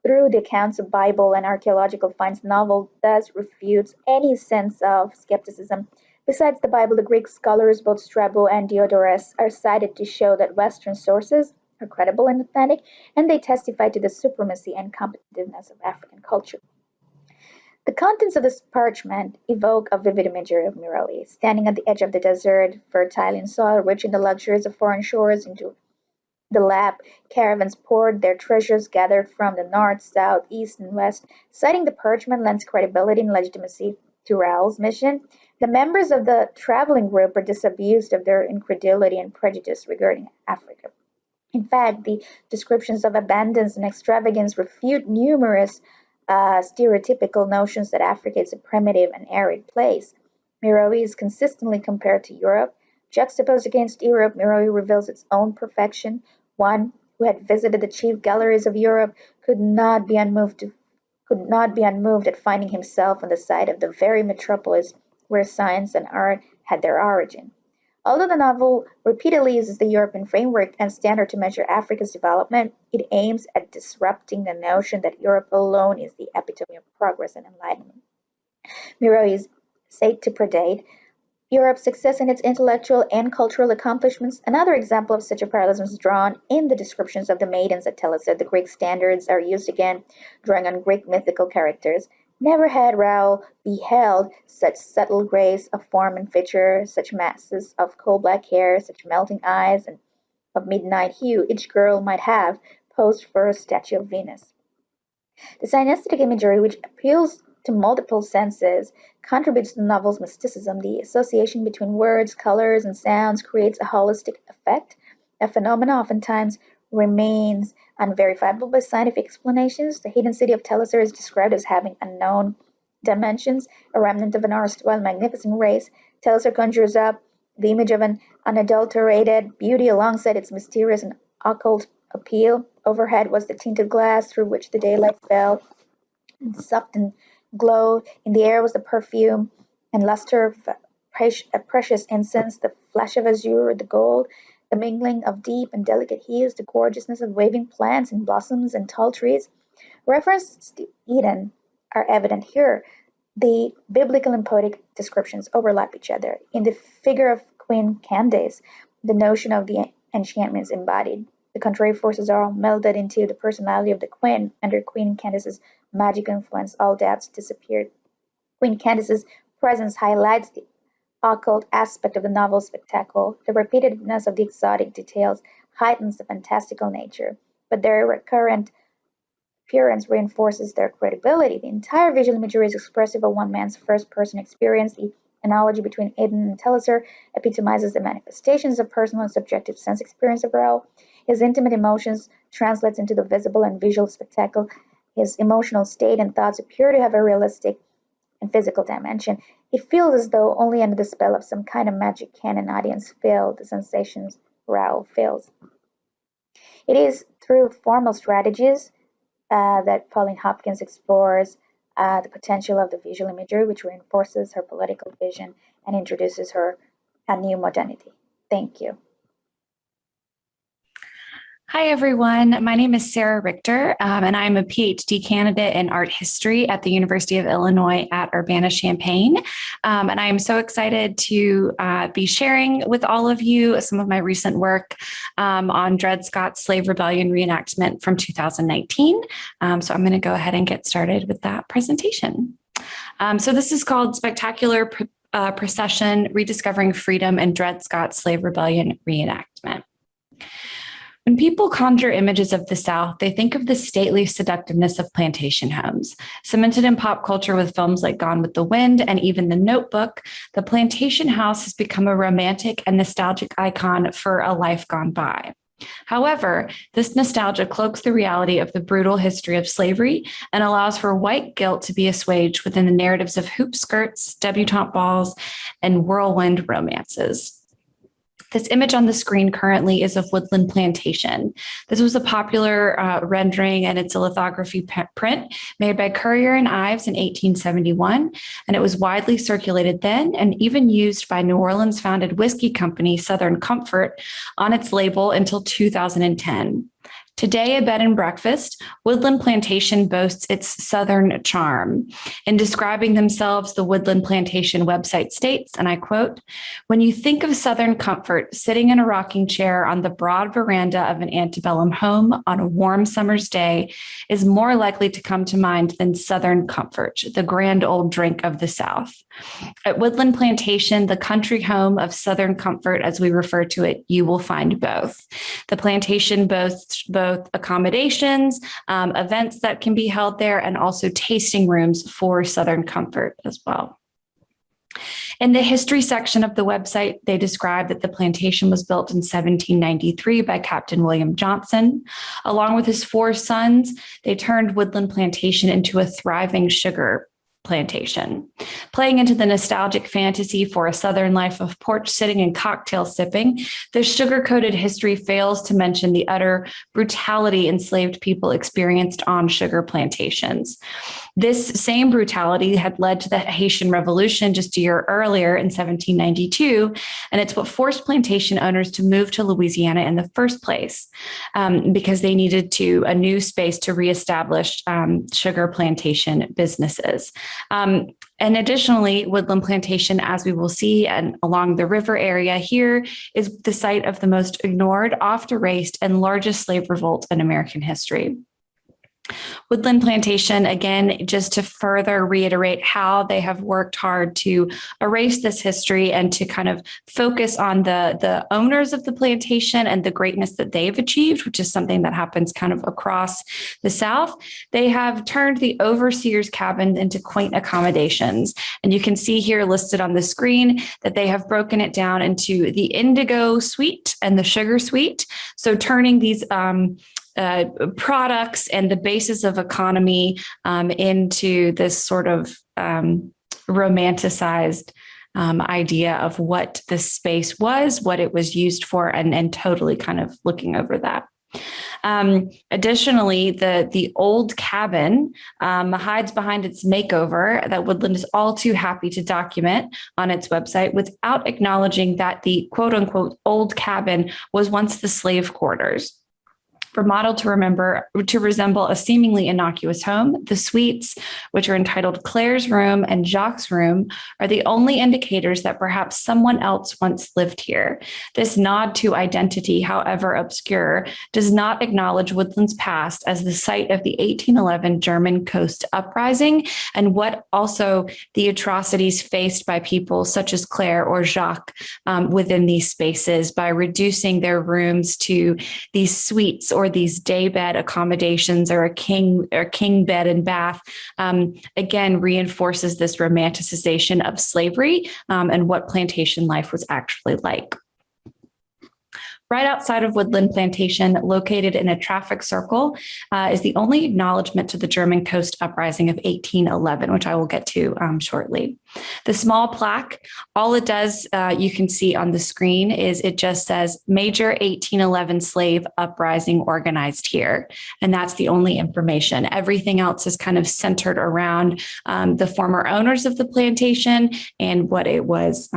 through the accounts of Bible and archaeological finds, the novel thus refutes any sense of skepticism. Besides the Bible, the Greek scholars, both Strabo and Diodorus, are cited to show that Western sources are credible and authentic, and they testify to the supremacy and competitiveness of African culture. The contents of this parchment evoke a vivid imagery of Meroe, standing at the edge of the desert, fertile in soil, rich in the luxuries of foreign shores. Into the lap, caravans poured their treasures gathered from the north, south, east, and west. Citing the parchment lends credibility and legitimacy to Raoul's mission. The members of the traveling group are disabused of their incredulity and prejudice regarding Africa. In fact, the descriptions of abundance and extravagance refute numerous stereotypical notions that Africa is a primitive and arid place. Meroe is consistently compared to Europe. Juxtaposed against Europe, Meroe reveals its own perfection. One who had visited the chief galleries of Europe could not be unmoved at finding himself on the site of the very metropolis where science and art had their origin. Although the novel repeatedly uses the European framework and standard to measure Africa's development, it aims at disrupting the notion that Europe alone is the epitome of progress and enlightenment. Meroe is said to predate Europe's success in its intellectual and cultural accomplishments. Another example of such a parallelism is drawn in the descriptions of the maidens at THSO. The Greek standards are used again, drawing on Greek mythical characters. Never had Raoul beheld such subtle grace of form and feature, such masses of coal-black hair, such melting eyes, and of midnight hue each girl might have posed for a statue of Venus. The synesthetic imagery, which appeals to multiple senses, contributes to the novel's mysticism. The association between words, colors, and sounds creates a holistic effect. A phenomenon oftentimes remains unverifiable by scientific explanations. The hidden city of THSO is described as having unknown dimensions, a remnant of an erstwhile magnificent race. THSO conjures up the image of an unadulterated beauty alongside its mysterious and occult appeal. Overhead was the tinted glass through which the daylight fell and sucked and glowed. In the air was the perfume and luster of precious incense, the flash of azure, the gold, the mingling of deep and delicate hues, the gorgeousness of waving plants and blossoms and tall trees. References to Eden are evident here. The biblical and poetic descriptions overlap each other. In the figure of Queen Candace, the notion of the enchantment is embodied. The contrary forces are all melded into the personality of the queen. Under Queen Candace's magic influence, all doubts disappeared. Queen Candace's presence highlights the occult aspect of the novel's spectacle. The repeatedness of the exotic details heightens the fantastical nature, but their recurrent appearance reinforces their credibility. The entire visual imagery is expressive of one man's first-person experience. The analogy between Eden and THSO epitomizes the manifestations of personal and subjective sense experience of Raoul. His intimate emotions translates into the visible and visual spectacle. His emotional state and thoughts appear to have a realistic and physical dimension. It feels as though only under the spell of some kind of magic can an audience feel the sensations Raoul feels. It is through formal strategies that Pauline Hopkins explores the potential of the visual imagery, which reinforces her political vision and introduces her a new modernity. Thank you. Hi, everyone. My name is Sarah Richter, and I'm a PhD candidate in art history at the University of Illinois at Urbana-Champaign. And I'm so excited to be sharing with all of you some of my recent work on Dred Scott's Slave Rebellion reenactment from 2019. So I'm going to go ahead and get started with that presentation. So this is called Spectacular Procession, Rediscovering Freedom and Dred Scott's Slave Rebellion Reenactment. When people conjure images of the South, they think of the stately seductiveness of plantation homes. Cemented in pop culture with films like Gone with the Wind and even The Notebook, the plantation house has become a romantic and nostalgic icon for a life gone by. However, this nostalgia cloaks the reality of the brutal history of slavery and allows for white guilt to be assuaged within the narratives of hoop skirts, debutante balls, and whirlwind romances. This image on the screen currently is of Woodland Plantation. This was a popular rendering, and it's a lithography print made by Currier and Ives in 1871, and it was widely circulated then and even used by New Orleans-founded whiskey company Southern Comfort on its label until 2010. Today, a bed and breakfast, Woodland Plantation boasts its Southern charm. In describing themselves, the Woodland Plantation website states, and I quote, "When you think of Southern comfort, sitting in a rocking chair on the broad veranda of an antebellum home on a warm summer's day is more likely to come to mind than Southern comfort, the grand old drink of the South." At Woodland Plantation, the country home of Southern comfort, as we refer to it, you will find both. The plantation boasts both accommodations, events that can be held there, and also tasting rooms for Southern comfort as well. In the history section of the website, they describe that the plantation was built in 1793 by Captain William Johnson. Along with his 4 sons, they turned Woodland Plantation into a thriving sugar plantation. Playing into the nostalgic fantasy for a Southern life of porch sitting and cocktail sipping, the sugar-coated history fails to mention the utter brutality enslaved people experienced on sugar plantations. This same brutality had led to the Haitian Revolution just a year earlier in 1792, and it's what forced plantation owners to move to Louisiana in the first place, because they needed a new space to reestablish sugar plantation businesses. And additionally, Woodland Plantation, as we will see, and along the river area here, is the site of the most ignored, oft-erased, and largest slave revolt in American history. Woodland Plantation, again, just to further reiterate how they have worked hard to erase this history and to kind of focus on the owners of the plantation and the greatness that they've achieved, which is something that happens kind of across the South. They have turned the overseer's cabin into quaint accommodations. And you can see here listed on the screen that they have broken it down into the indigo suite and the sugar suite. So turning these products and the basis of economy into this sort of romanticized idea of what the space was, what it was used for, and totally kind of looking over that. Additionally, the old cabin hides behind its makeover that Woodland is all too happy to document on its website without acknowledging that the quote unquote old cabin was once the slave quarters. Remodeled to resemble a seemingly innocuous home, the suites, which are entitled Claire's Room and Jacques' Room, are the only indicators that perhaps someone else once lived here. This nod to identity, however obscure, does not acknowledge Woodland's past as the site of the 1811 German Coast Uprising and what also the atrocities faced by people such as Claire or Jacques within these spaces by reducing their rooms to these suites or these daybed accommodations or a king bed and bath, again, reinforces this romanticization of slavery and what plantation life was actually like. Right outside of Woodland Plantation, located in a traffic circle, is the only acknowledgement to the German Coast Uprising of 1811, which I will get to shortly. The small plaque, all it does, you can see on the screen, is it just says Major 1811 Slave Uprising organized here. And that's the only information. Everything else is kind of centered around the former owners of the plantation and what it was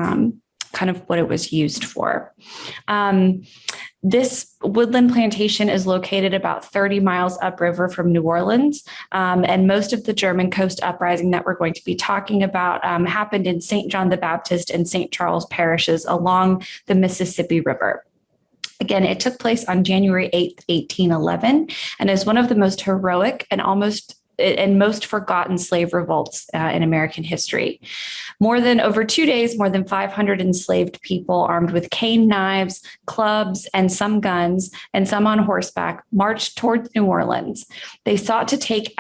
what it was used for. This Woodland Plantation is located about 30 miles upriver from New Orleans, and most of the German Coast Uprising that we're going to be talking about happened in St. John the Baptist and St. Charles parishes along the Mississippi River. Again, it took place on January 8th, 1811, and is one of the most heroic and almost and most forgotten slave revolts in American history. Over 2 days, more than 500 enslaved people armed with cane knives, clubs, and some guns, and some on horseback, marched towards New Orleans. They sought to take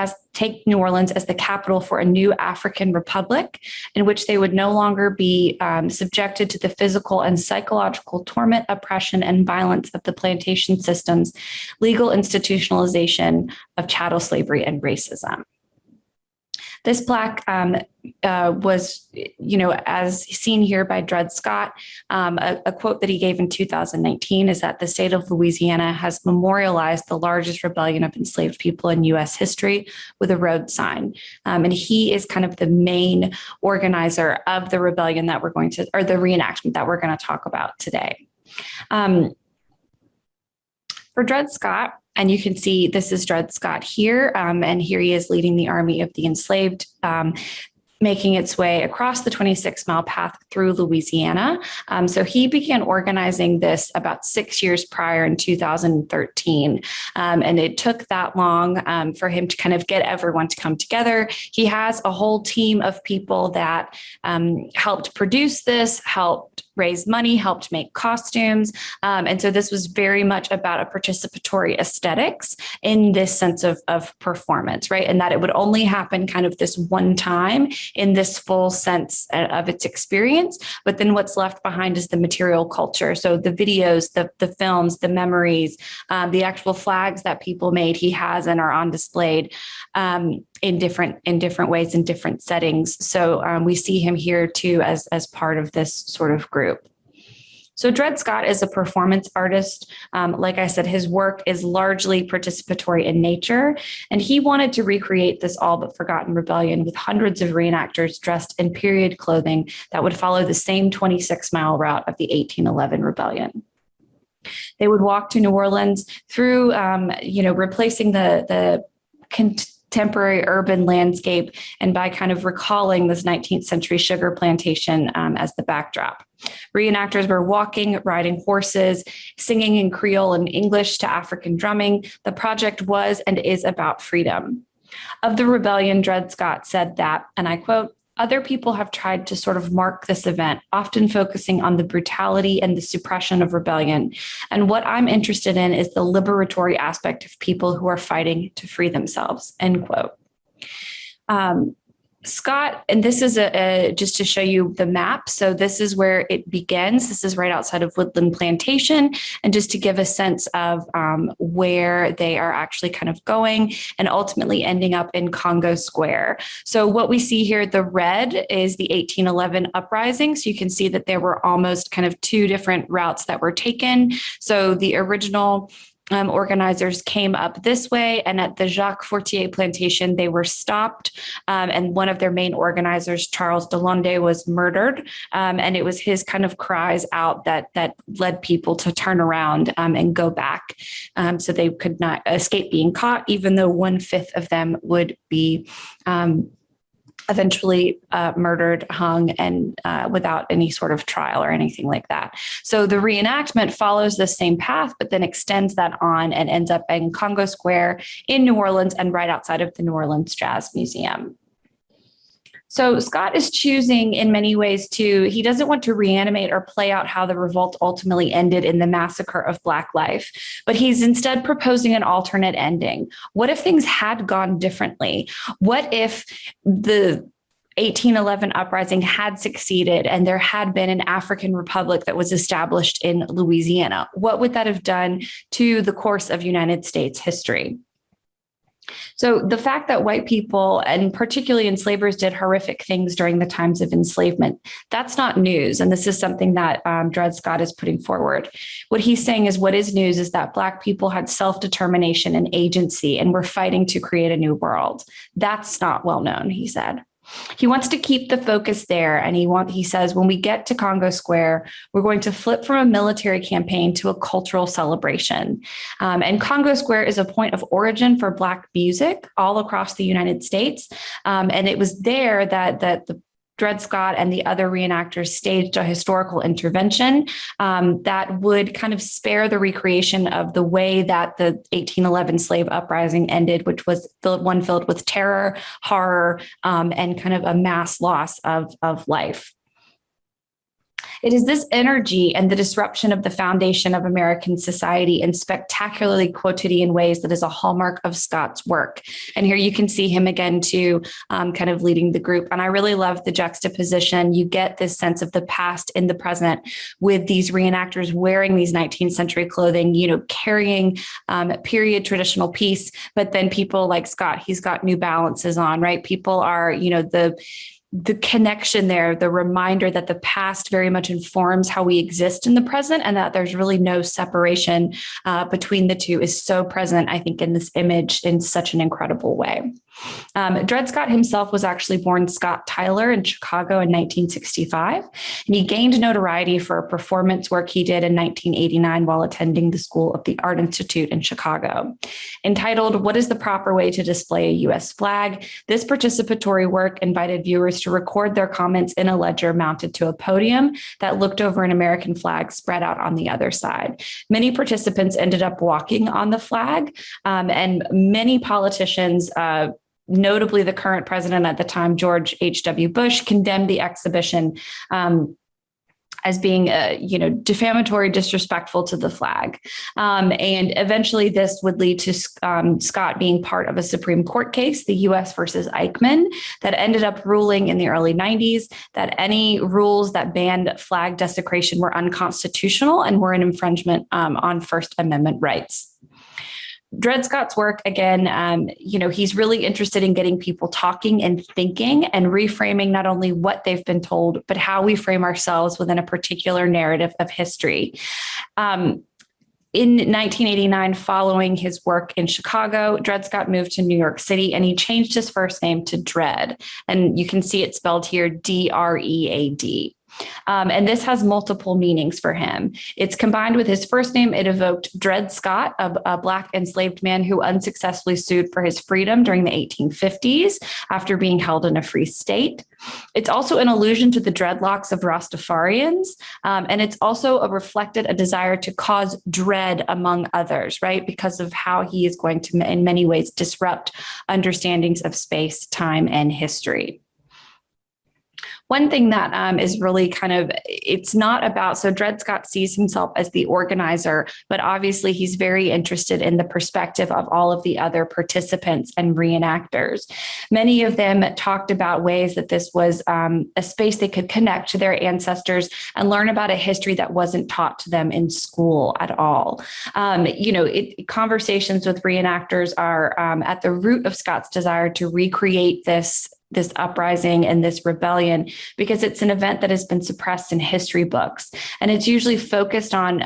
New Orleans as the capital for a new African republic in which they would no longer be subjected to the physical and psychological torment, oppression, and violence of the plantation system's legal institutionalization of chattel slavery and racism. This plaque was, as seen here by Dred Scott, a quote that he gave in 2019 is that the state of Louisiana has memorialized the largest rebellion of enslaved people in U.S. history with a road sign. And he is kind of the main organizer of the rebellion the reenactment that we're going to talk about today. For Dred Scott, and you can see this is Dred Scott here, and here he is leading the army of the enslaved, making its way across the 26-mile path through Louisiana. So he began organizing this about 6 years prior in 2013. And it took that long for him to kind of get everyone to come together. He has a whole team of people that helped produce this, helped raise money, helped make costumes. And so this was very much about a participatory aesthetics in this sense of performance, right? And that it would only happen kind of this one time in this full sense of its experience. But then what's left behind is the material culture. So the videos, the films, the memories, the actual flags that people made, he has and are on displayed in different ways, in different settings. So we see him here too as part of this sort of group. So Dred Scott is a performance artist. Like I said, his work is largely participatory in nature, and he wanted to recreate this all but forgotten rebellion with hundreds of reenactors dressed in period clothing that would follow the same 26-mile route of the 1811 rebellion. They would walk to New Orleans through, replacing the contemporary urban landscape and by kind of recalling this 19th century sugar plantation as the backdrop. Reenactors were walking, riding horses, singing in Creole and English to African drumming. The project was and is about freedom. Of the rebellion, Dred Scott said that, and I quote, "Other people have tried to sort of mark this event, often focusing on the brutality and the suppression of rebellion. And what I'm interested in is the liberatory aspect of people who are fighting to free themselves," end quote. Scott, and this is just to show you the map. So this is where it begins. This is right outside of Woodland Plantation. And just to give a sense of where they are actually kind of going and ultimately ending up in Congo Square. So what we see here, the red is the 1811 uprising. So you can see that there were almost kind of two different routes that were taken. So the original organizers came up this way, and at the Jacques Fortier plantation, they were stopped. And one of their main organizers, Charles Delonde, was murdered. And it was his kind of cries out that led people to turn around and go back. So they could not escape being caught, even though 1/5 of them would be eventually murdered, hung, and without any sort of trial or anything like that. So the reenactment follows the same path, but then extends that on and ends up in Congo Square in New Orleans and right outside of the New Orleans Jazz Museum. So Scott is choosing in many ways he doesn't want to reanimate or play out how the revolt ultimately ended in the massacre of Black life, but he's instead proposing an alternate ending. What if things had gone differently? What if the 1811 uprising had succeeded and there had been an African republic that was established in Louisiana? What would that have done to the course of United States history? So the fact that white people, and particularly enslavers, did horrific things during the times of enslavement, that's not news. And this is something that Dred Scott is putting forward. What he's saying is what is news is that Black people had self-determination and agency and were fighting to create a new world. That's not well known, he said. He wants to keep the focus there. And he says, when we get to Congo Square, we're going to flip from a military campaign to a cultural celebration. And Congo Square is a point of origin for Black music all across the United States. And it was there that the Dred Scott and the other reenactors staged a historical intervention that would kind of spare the recreation of the way that the 1811 slave uprising ended, which was one filled with terror, horror, and kind of a mass loss of life. It is this energy and the disruption of the foundation of American society in spectacularly quotidian ways that is a hallmark of Scott's work. And here you can see him again too, kind of leading the group. And I really love the juxtaposition. You get this sense of the past in the present with these reenactors wearing these 19th century clothing, carrying period traditional piece, but then people like Scott, he's got New Balances on, right? People are, the connection there, the reminder that the past very much informs how we exist in the present, and that there's really no separation between the two is so present, I think, in this image in such an incredible way. Dred Scott himself was actually born Scott Tyler in Chicago in 1965, and he gained notoriety for a performance work he did in 1989 while attending the School of the Art Institute in Chicago. Entitled, "What is the Proper Way to Display a U.S. Flag?" This participatory work invited viewers to record their comments in a ledger mounted to a podium that looked over an American flag spread out on the other side. Many participants ended up walking on the flag, and many politicians, notably the current president at the time, George H.W. Bush, condemned the exhibition as being, defamatory, disrespectful to the flag. And eventually this would lead to Scott being part of a Supreme Court case, the U.S. versus Eichmann, that ended up ruling in the early 90s that any rules that banned flag desecration were unconstitutional and were an infringement on First Amendment rights. Dred Scott's work, again, he's really interested in getting people talking and thinking and reframing not only what they've been told, but how we frame ourselves within a particular narrative of history. In 1989, following his work in Chicago, Dred Scott moved to New York City, and he changed his first name to Dred. And you can see it spelled here, D-R-E-A-D. And this has multiple meanings for him. It's combined with his first name. It evoked Dred Scott, a Black enslaved man who unsuccessfully sued for his freedom during the 1850s after being held in a free state. It's also an allusion to the dreadlocks of Rastafarians. And it's also reflected a desire to cause dread among others, right? Because of how he is going to, in many ways, disrupt understandings of space, time, and history. One thing that is really it's not about, so Dred Scott sees himself as the organizer, but obviously he's very interested in the perspective of all of the other participants and reenactors. Many of them talked about ways that this was a space they could connect to their ancestors and learn about a history that wasn't taught to them in school at all. Conversations with reenactors are at the root of Scott's desire to recreate this uprising and this rebellion, because it's an event that has been suppressed in history books. And it's usually focused on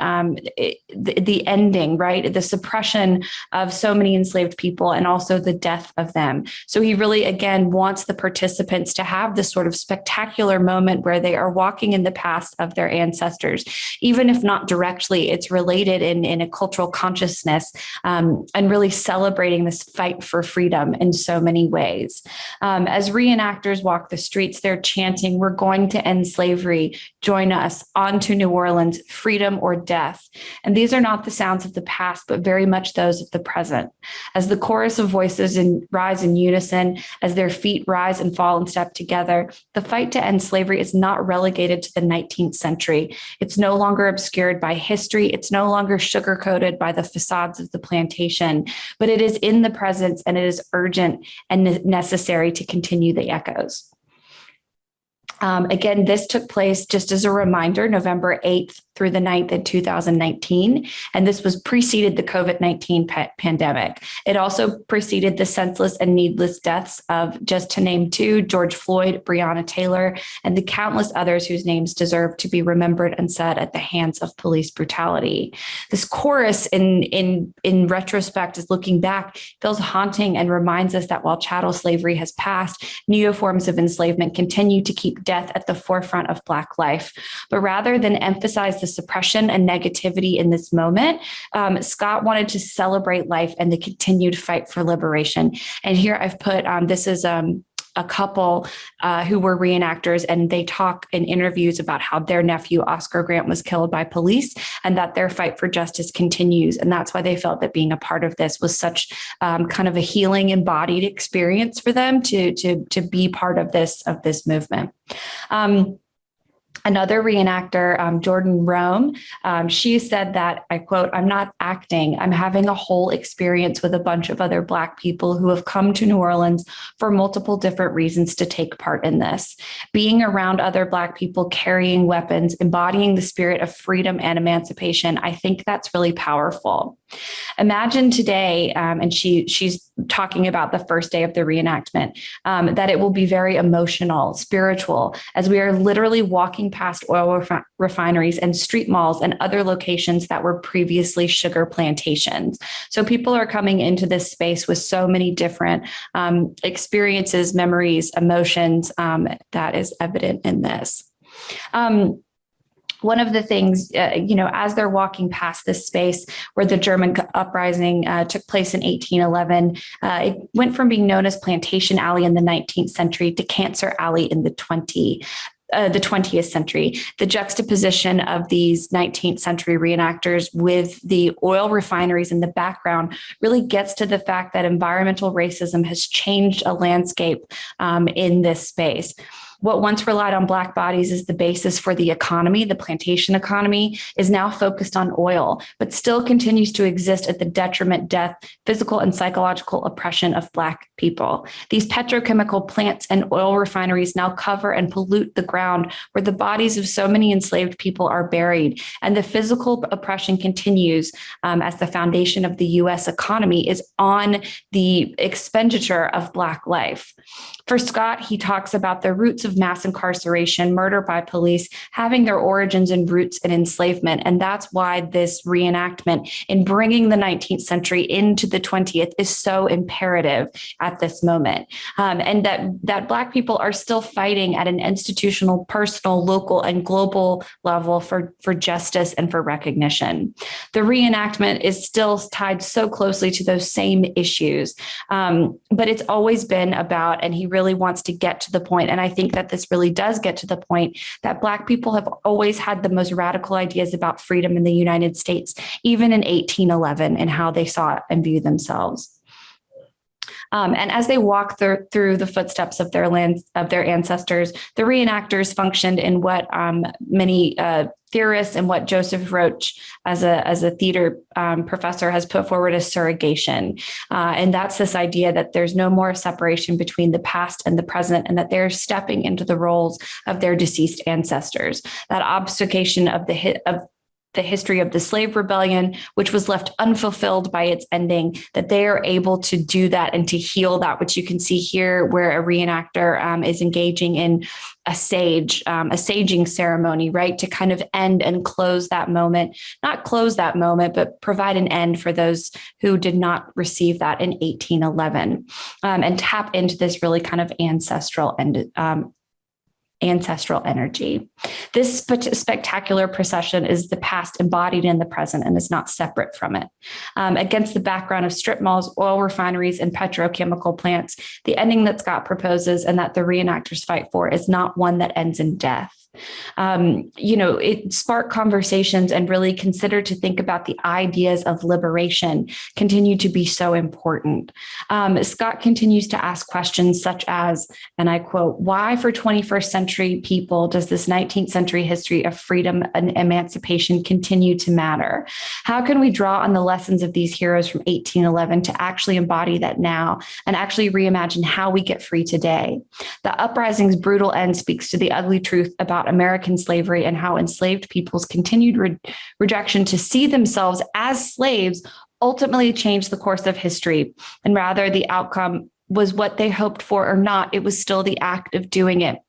the ending, right? The suppression of so many enslaved people and also the death of them. So he really, again, wants the participants to have this sort of spectacular moment where they are walking in the past of their ancestors. Even if not directly, it's related in a cultural consciousness, and really celebrating this fight for freedom in so many ways. As reenactors walk the streets, they're chanting, "We're going to end slavery. Join us. On to New Orleans. Freedom or death." And these are not the sounds of the past, but very much those of the present. As the chorus of voices rise in unison, as their feet rise and fall in step together, the fight to end slavery is not relegated to the 19th century. It's no longer obscured by history. It's no longer sugar-coated by the facades of the plantation, but it is in the present, and it is urgent and necessary to continue the echoes. Again, this took place, just as a reminder, November 8th through the 9th in 2019. And this was preceded the COVID-19 pandemic. It also preceded the senseless and needless deaths of, just to name two, George Floyd, Breonna Taylor, and the countless others whose names deserve to be remembered and said at the hands of police brutality. This chorus, in retrospect, is looking back, feels haunting and reminds us that while chattel slavery has passed, new forms of enslavement continue to keep death at the forefront of Black life. But rather than emphasize the suppression and negativity in this moment, Scott wanted to celebrate life and the continued fight for liberation. And here I've put, this is a couple who were reenactors, and they talk in interviews about how their nephew Oscar Grant was killed by police, and that their fight for justice continues. And that's why they felt that being a part of this was such kind of a healing embodied experience for them to be part of this movement. Another reenactor, Jordan Rome, she said that, I quote, "I'm not acting, I'm having a whole experience with a bunch of other Black people who have come to New Orleans for multiple different reasons to take part in this. Being around other Black people carrying weapons, embodying the spirit of freedom and emancipation, I think that's really powerful." Imagine today, and she's talking about the first day of the reenactment, that it will be very emotional, spiritual, as we are literally walking past oil refineries and street malls and other locations that were previously sugar plantations. So people are coming into this space with so many different experiences, memories, emotions that is evident in this. One of the things, as they're walking past this space where the German uprising took place in 1811, it went from being known as Plantation Alley in the 19th century to Cancer Alley in the 20th century. The juxtaposition of these 19th century reenactors with the oil refineries in the background really gets to the fact that environmental racism has changed a landscape in this space. What once relied on Black bodies as the basis for the economy, the plantation economy, is now focused on oil, but still continues to exist at the detriment, death, physical and psychological oppression of Black people. These petrochemical plants and oil refineries now cover and pollute the ground where the bodies of so many enslaved people are buried. And the physical oppression continues as the foundation of the U.S. economy is on the expenditure of Black life. For Scott, he talks about the roots of mass incarceration, murder by police, having their origins and roots in enslavement. And that's why this reenactment in bringing the 19th century into the 20th is so imperative at this moment. And that Black people are still fighting at an institutional, personal, local, and global level for justice and for recognition. The reenactment is still tied so closely to those same issues, but it's always been about, and he really wants to get to the point, and I think that this really does get to the point, that Black people have always had the most radical ideas about freedom in the United States, even in 1811, and how they saw and view themselves. And as they walk through the footsteps of their ancestors, the reenactors functioned in what many theorists and what Joseph Roach, as a theater professor, has put forward as surrogation. And that's this idea that there's no more separation between the past and the present, and that they're stepping into the roles of their deceased ancestors. That obfuscation of the history of the slave rebellion, which was left unfulfilled by its ending, that they are able to do that and to heal that, which you can see here where a reenactor is engaging in a saging ceremony, right? To kind of end and close that moment, not close that moment, but provide an end for those who did not receive that in 1811, and tap into this really kind of ancestral energy. This spectacular procession is the past embodied in the present and is not separate from it. Against the background of strip malls, oil refineries, and petrochemical plants, the ending that Scott proposes and that the reenactors fight for is not one that ends in death. It sparked conversations and really considered to think about the ideas of liberation continue to be so important. Scott continues to ask questions such as, and I quote, "Why for 21st century people does this 19th century history of freedom and emancipation continue to matter? How can we draw on the lessons of these heroes from 1811 to actually embody that now and actually reimagine how we get free today? The uprising's brutal end speaks to the ugly truth about American slavery and how enslaved people's continued rejection to see themselves as slaves ultimately changed the course of history. And rather, the outcome was what they hoped for or not, it was still the act of doing it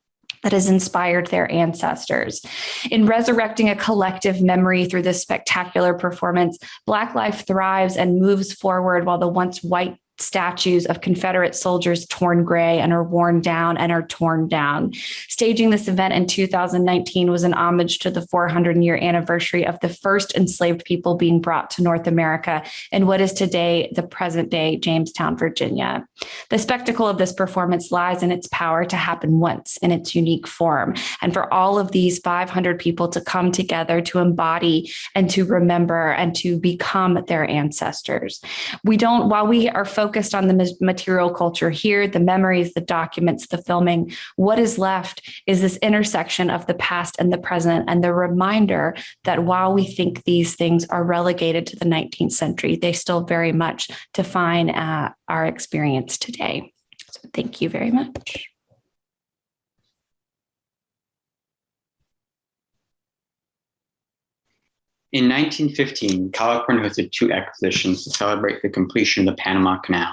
that has inspired their ancestors. In resurrecting a collective memory through this spectacular performance, Black life thrives and moves forward while the once white statues of Confederate soldiers torn gray and are worn down and are torn down. Staging this event in 2019 was an homage to the 400-year anniversary of the first enslaved people being brought to North America in what is today the present-day Jamestown, Virginia. The spectacle of this performance lies in its power to happen once in its unique form, and for all of these 500 people to come together to embody and to remember and to become their ancestors. While we are focused on the material culture here, the memories, the documents, the filming, what is left is this intersection of the past and the present, and the reminder that while we think these things are relegated to the 19th century, they still very much define our experience today. So thank you very much. In 1915, California hosted 2 expositions to celebrate the completion of the Panama Canal,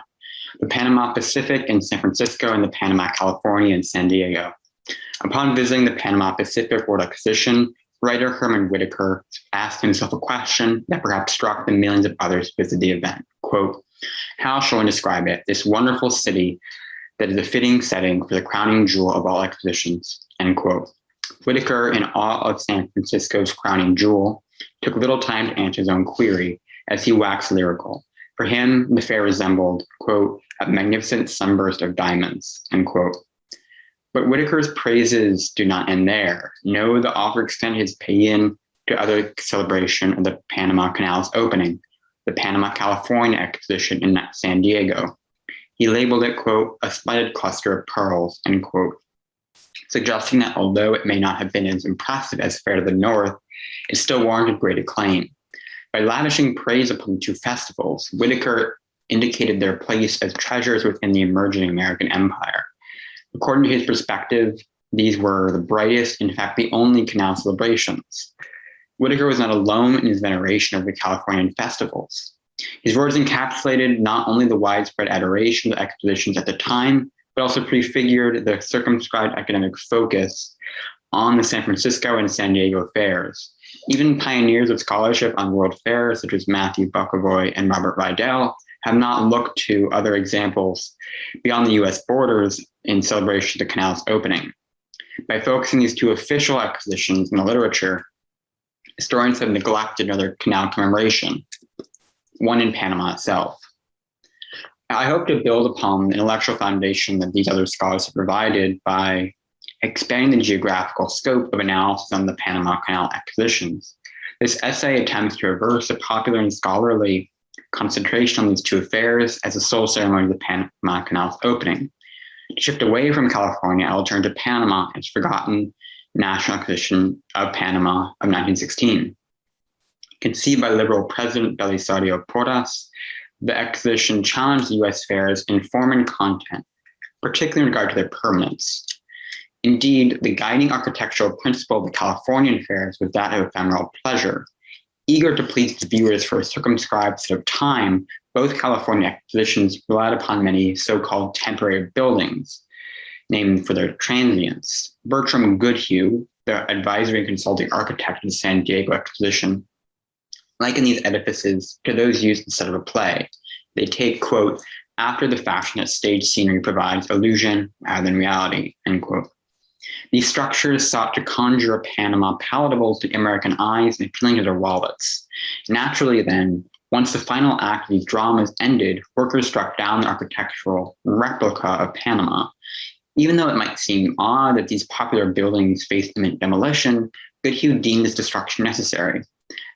the Panama Pacific in San Francisco and the Panama California in San Diego. Upon visiting the Panama Pacific World Exposition, writer Herman Whitaker asked himself a question that perhaps struck the millions of others who visited the event. Quote, "How shall one describe it, this wonderful city that is a fitting setting for the crowning jewel of all expositions?" End quote. Whitaker, in awe of San Francisco's crowning jewel, took little time to answer his own query as he waxed lyrical. For him, the fair resembled, quote, "a magnificent sunburst of diamonds," end quote. But Whitaker's praises do not end there. No, the author extended his paean to other celebration of the Panama Canal's opening, the Panama California Exposition in San Diego. He labeled it, quote, "a splendid cluster of pearls," end quote, suggesting that although it may not have been as impressive as Fair to the North, it still warranted great acclaim. By lavishing praise upon the 2 festivals, Whitaker indicated their place as treasures within the emerging American empire. According to his perspective, these were the brightest, in fact, the only canal celebrations. Whitaker was not alone in his veneration of the Californian festivals. His words encapsulated not only the widespread adoration of the expositions at the time, but also prefigured the circumscribed academic focus on the San Francisco and San Diego fairs. Even pioneers of scholarship on world fairs, such as Matthew Buckevoy and Robert Rydell, have not looked to other examples beyond the US borders in celebration of the canal's opening. By focusing these 2 official expositions in the literature, historians have neglected another canal commemoration, one in Panama itself. I hope to build upon the intellectual foundation that these other scholars have provided by expanding the geographical scope of analysis on the Panama Canal expositions. This essay attempts to reverse the popular and scholarly concentration on these 2 affairs as the sole ceremony of the Panama Canal's opening. To shift away from California, I will turn to Panama, its forgotten national exposition of Panama of 1916. Conceived by liberal President Belisario Porras, the exposition challenged the US fairs in form and content, particularly in regard to their permanence. Indeed, the guiding architectural principle of the Californian fairs was that of ephemeral pleasure. Eager to please the viewers for a circumscribed set of time, both California expositions relied upon many so-called temporary buildings, named for their transients. Bertram Goodhue, the advisory and consulting architect of the San Diego exposition, likened these edifices to those used instead of a play. They take, quote, "after the fashion that stage scenery provides illusion rather than reality," end quote. These structures sought to conjure a Panama palatable to American eyes and appealing to their wallets. Naturally then, once the final act of these dramas ended, workers struck down the architectural replica of Panama. Even though it might seem odd that these popular buildings faced imminent demolition, Goodhue deemed this destruction necessary.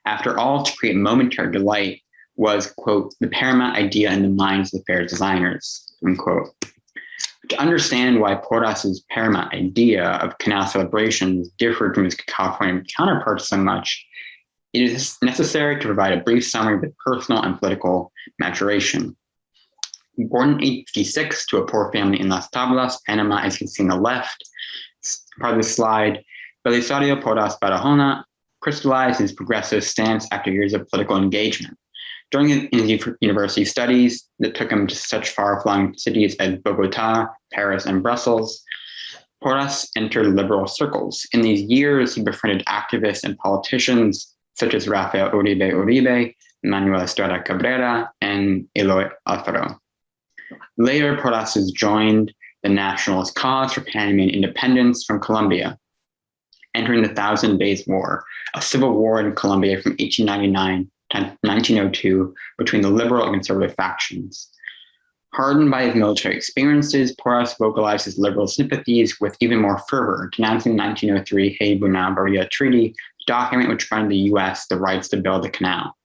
After all, to create momentary delight was, quote, "the paramount idea in the minds of the fair's designers," unquote. To understand why Porras's paramount idea of canal celebrations differed from his Californian counterparts so much, it is necessary to provide a brief summary of the personal and political maturation. Born in 1856 to a poor family in Las Tablas, Panama, as you can see on the left part of the slide, Belisario Porras Barahona crystallized his progressive stance after years of political engagement. During his university studies that took him to such far-flung cities as Bogota, Paris, and Brussels, Porras entered liberal circles. In these years, he befriended activists and politicians such as Rafael Uribe Uribe, Manuel Estrada Cabrera, and Eloy Alfaro. Later, Porras joined the nationalist cause for Panamanian independence from Colombia, entering the Thousand Days War, a civil war in Colombia from 1899 to 1902 between the liberal and conservative factions. Hardened by his military experiences, Porras vocalized his liberal sympathies with even more fervor, denouncing the 1903 Hay-Buenaventura Treaty, the document which granted the U.S. the rights to build the canal.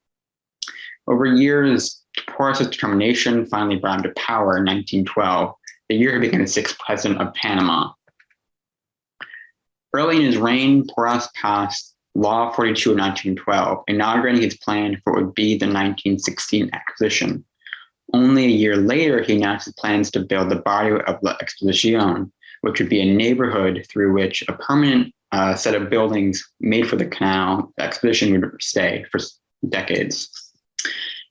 Over years, Porras' determination finally brought him to power in 1912, the year he became the sixth president of Panama. Early in his reign, Porras passed Law 42 of 1912, inaugurating his plan for what would be the 1916 acquisition. Only a year later, he announced his plans to build the Barrio of la Exposición, which would be a neighborhood through which a permanent set of buildings made for the canal, the exposition would stay for decades.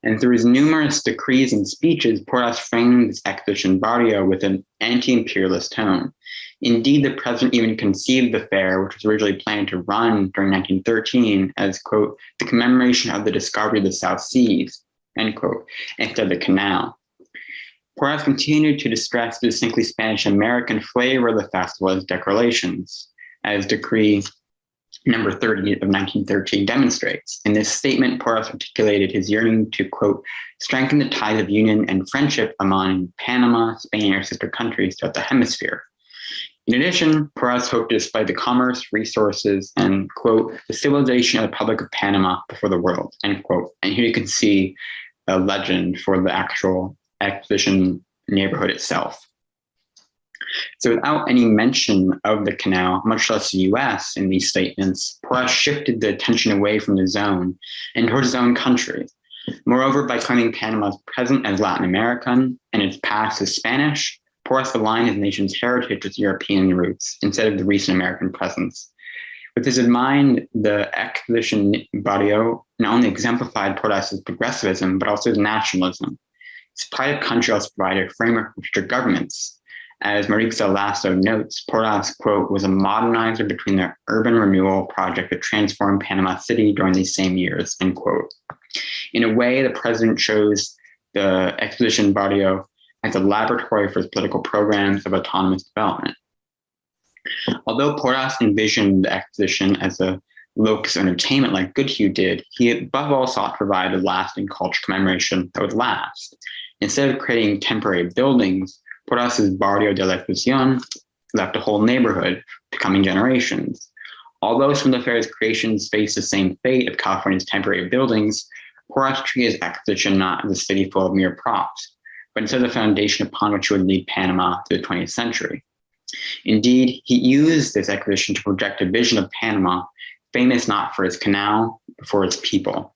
And through his numerous decrees and speeches, Porras framed this exposition barrio with an anti-imperialist tone. Indeed, the president even conceived the fair, which was originally planned to run during 1913 as, quote, the commemoration of the discovery of the South Seas, end quote, instead of the canal. Porras continued to stress the distinctly Spanish-American flavor of the festival's decorations, as Decree number 30 of 1913 demonstrates. In this statement, Porras articulated his yearning to, quote, strengthen the ties of union and friendship among Panama, Spain, and our sister countries throughout the hemisphere. In addition, Porras hoped to display the commerce, resources, and, quote, the civilization of the Republic of Panama before the world, end quote. And here you can see a legend for the actual exposition neighborhood itself. So without any mention of the canal, much less the US in these statements, Porras shifted the attention away from the zone and towards his own country. Moreover, by claiming Panama's present as Latin American and its past as Spanish, Porras aligned his nation's heritage with European roots instead of the recent American presence. With this in mind, the exposition barrio not only exemplified Porras' progressivism, but also his nationalism. His pride of country also provided a framework for future governments. As Marisa Lasso notes, Porras, quote, was a modernizer between the urban renewal project that transformed Panama City during these same years, end quote. In a way, the president chose the exposition barrio as a laboratory for his political programs of autonomous development. Although Porras envisioned the exposition as a locus of entertainment like Goodhue did, he above all sought to provide a lasting cultural commemoration that would last. Instead of creating temporary buildings, Porras' Barrio de la Exposición left a whole neighborhood to coming generations. Although some of the fair's creations face the same fate of California's temporary buildings, Porras treated his exposition not as a city full of mere props, but instead the foundation upon which it would lead Panama to the 20th century. Indeed, he used this exposition to project a vision of Panama, famous not for its canal, but for its people.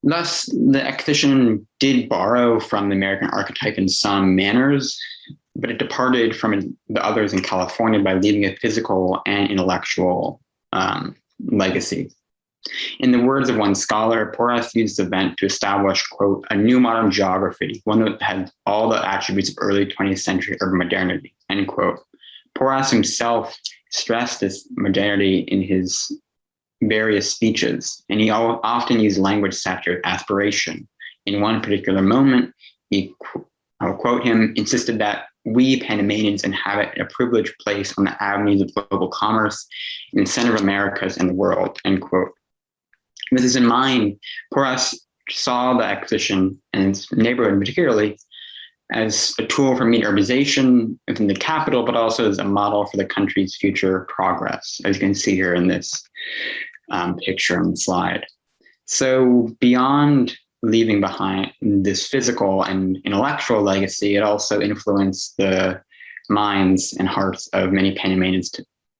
Thus, the exposition did borrow from the American archetype in some manners, but it departed from the others in California by leaving a physical and intellectual legacy. In the words of one scholar, Porras used the event to establish, quote, a new modern geography, one that had all the attributes of early 20th century urban modernity, end quote. Porras himself stressed this modernity in his various speeches, and he often used language saturated with aspiration. In one particular moment, he, I'll quote him, insisted that we Panamanians inhabit a privileged place on the avenues of global commerce in the center of Americas and the world, end quote. With this in mind, Porras saw the exposition and its neighborhood particularly as a tool for meeting urbanization within the capital, but also as a model for the country's future progress, as you can see here in this picture on the slide. So beyond leaving behind this physical and intellectual legacy, it also influenced the minds and hearts of many Panamanians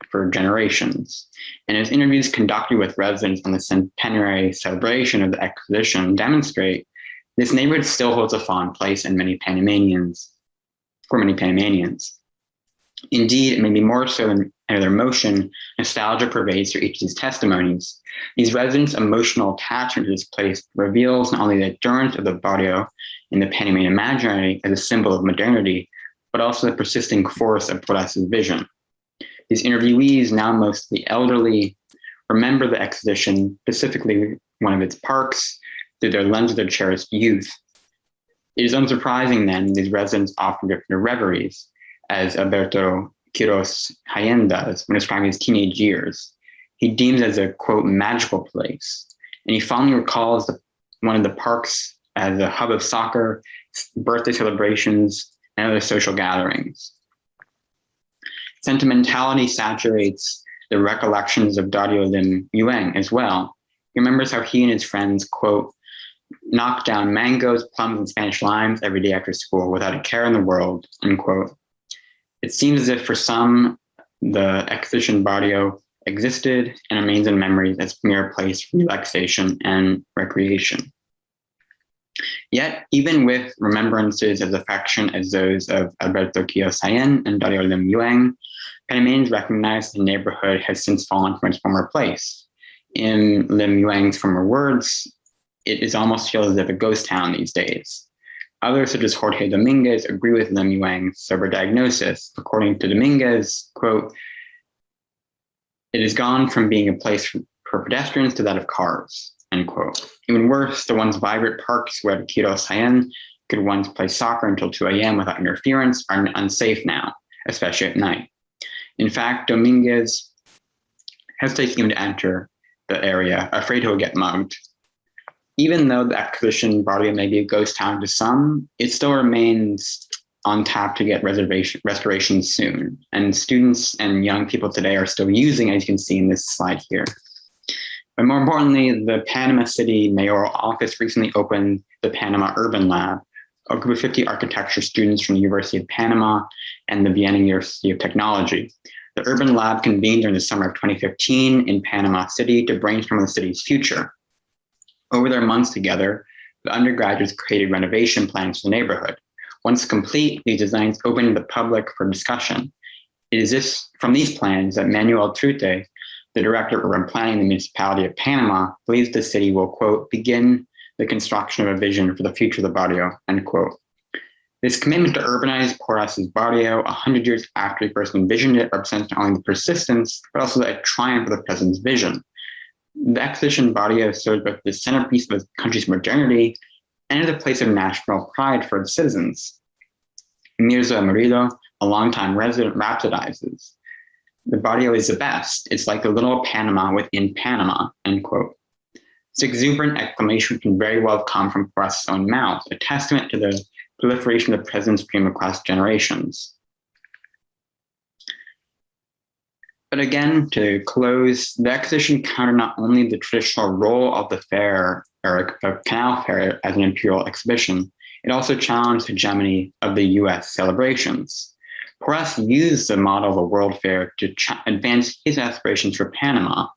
for generations. And as interviews conducted with residents on the centenary celebration of the exposition demonstrate, this neighborhood still holds a fond place in many Panamanians, for many Panamanians. Indeed, it may be more so than any other emotion, nostalgia pervades through each of these testimonies. These residents' emotional attachment to this place reveals not only the endurance of the barrio in the Panamanian imaginary as a symbol of modernity, but also the persisting force of Porras' vision. These interviewees, now mostly elderly, remember the exposition, specifically one of its parks, through their lens of their cherished youth. It is unsurprising then these residents often drift into reveries, as Alberto Quiros Jaén does when describing his teenage years. He deems it as a, quote, magical place, and he fondly recalls one of the parks as a hub of soccer, birthday celebrations, and other social gatherings. Sentimentality saturates the recollections of Dario Lim Yueng as well. He remembers how he and his friends, quote, knocked down mangoes, plums, and Spanish limes every day after school without a care in the world, unquote. It seems as if for some, the exhibition barrio existed and remains in memories as a mere place for relaxation and recreation. Yet, even with remembrances as affectionate as those of Alberto Quiros Jaén and Dario Lim Yueng, Panamanians recognize the neighborhood has since fallen from its former place. In Lim Yueng's former words, it is almost feels as if a ghost town these days. Others, such as Jorge Dominguez, agree with Lim Yueng's sober diagnosis. According to Dominguez, quote, it has gone from being a place for pedestrians to that of cars, end quote. Even worse, the once vibrant parks where Quiros Jaén could once play soccer until 2 a.m. without interference are unsafe now, especially at night. In fact, Dominguez hesitates even to enter the area, afraid he'll get mugged. Even though the exhibition barrio may be a ghost town to some, it still remains on tap to get restoration soon. And students and young people today are still using, as you can see in this slide here. But more importantly, the Panama City Mayoral Office recently opened the Panama Urban Lab, a group of 50 architecture students from the University of Panama and the Vienna University of Technology. The Urban Lab convened during the summer of 2015 in Panama City to brainstorm the city's future. Over their months together, the undergraduates created renovation plans for the neighborhood. Once complete, these designs opened to the public for discussion. It is from these plans that Manuel Trute, the director of urban planning in the municipality of Panama, believes the city will, quote, begin the construction of a vision for the future of the barrio, end quote. This commitment to urbanize Porras' barrio 100 years after he first envisioned it represents not only the persistence, but also the triumph of the president's vision. The exhibition barrio serves both the centerpiece of the country's modernity and as a place of national pride for its citizens. Mirza Murillo, a longtime resident, rhapsodizes, the barrio is the best. It's like a little Panama within Panama, end quote. This exuberant exclamation can very well come from Porras' own mouth, a testament to the proliferation of the president's dream across generations. But again, to close, the exhibition countered not only the traditional role of the fair, or a canal fair, as an imperial exhibition, it also challenged the hegemony of the US celebrations. Porras used the model of a world fair to advance his aspirations for Panama.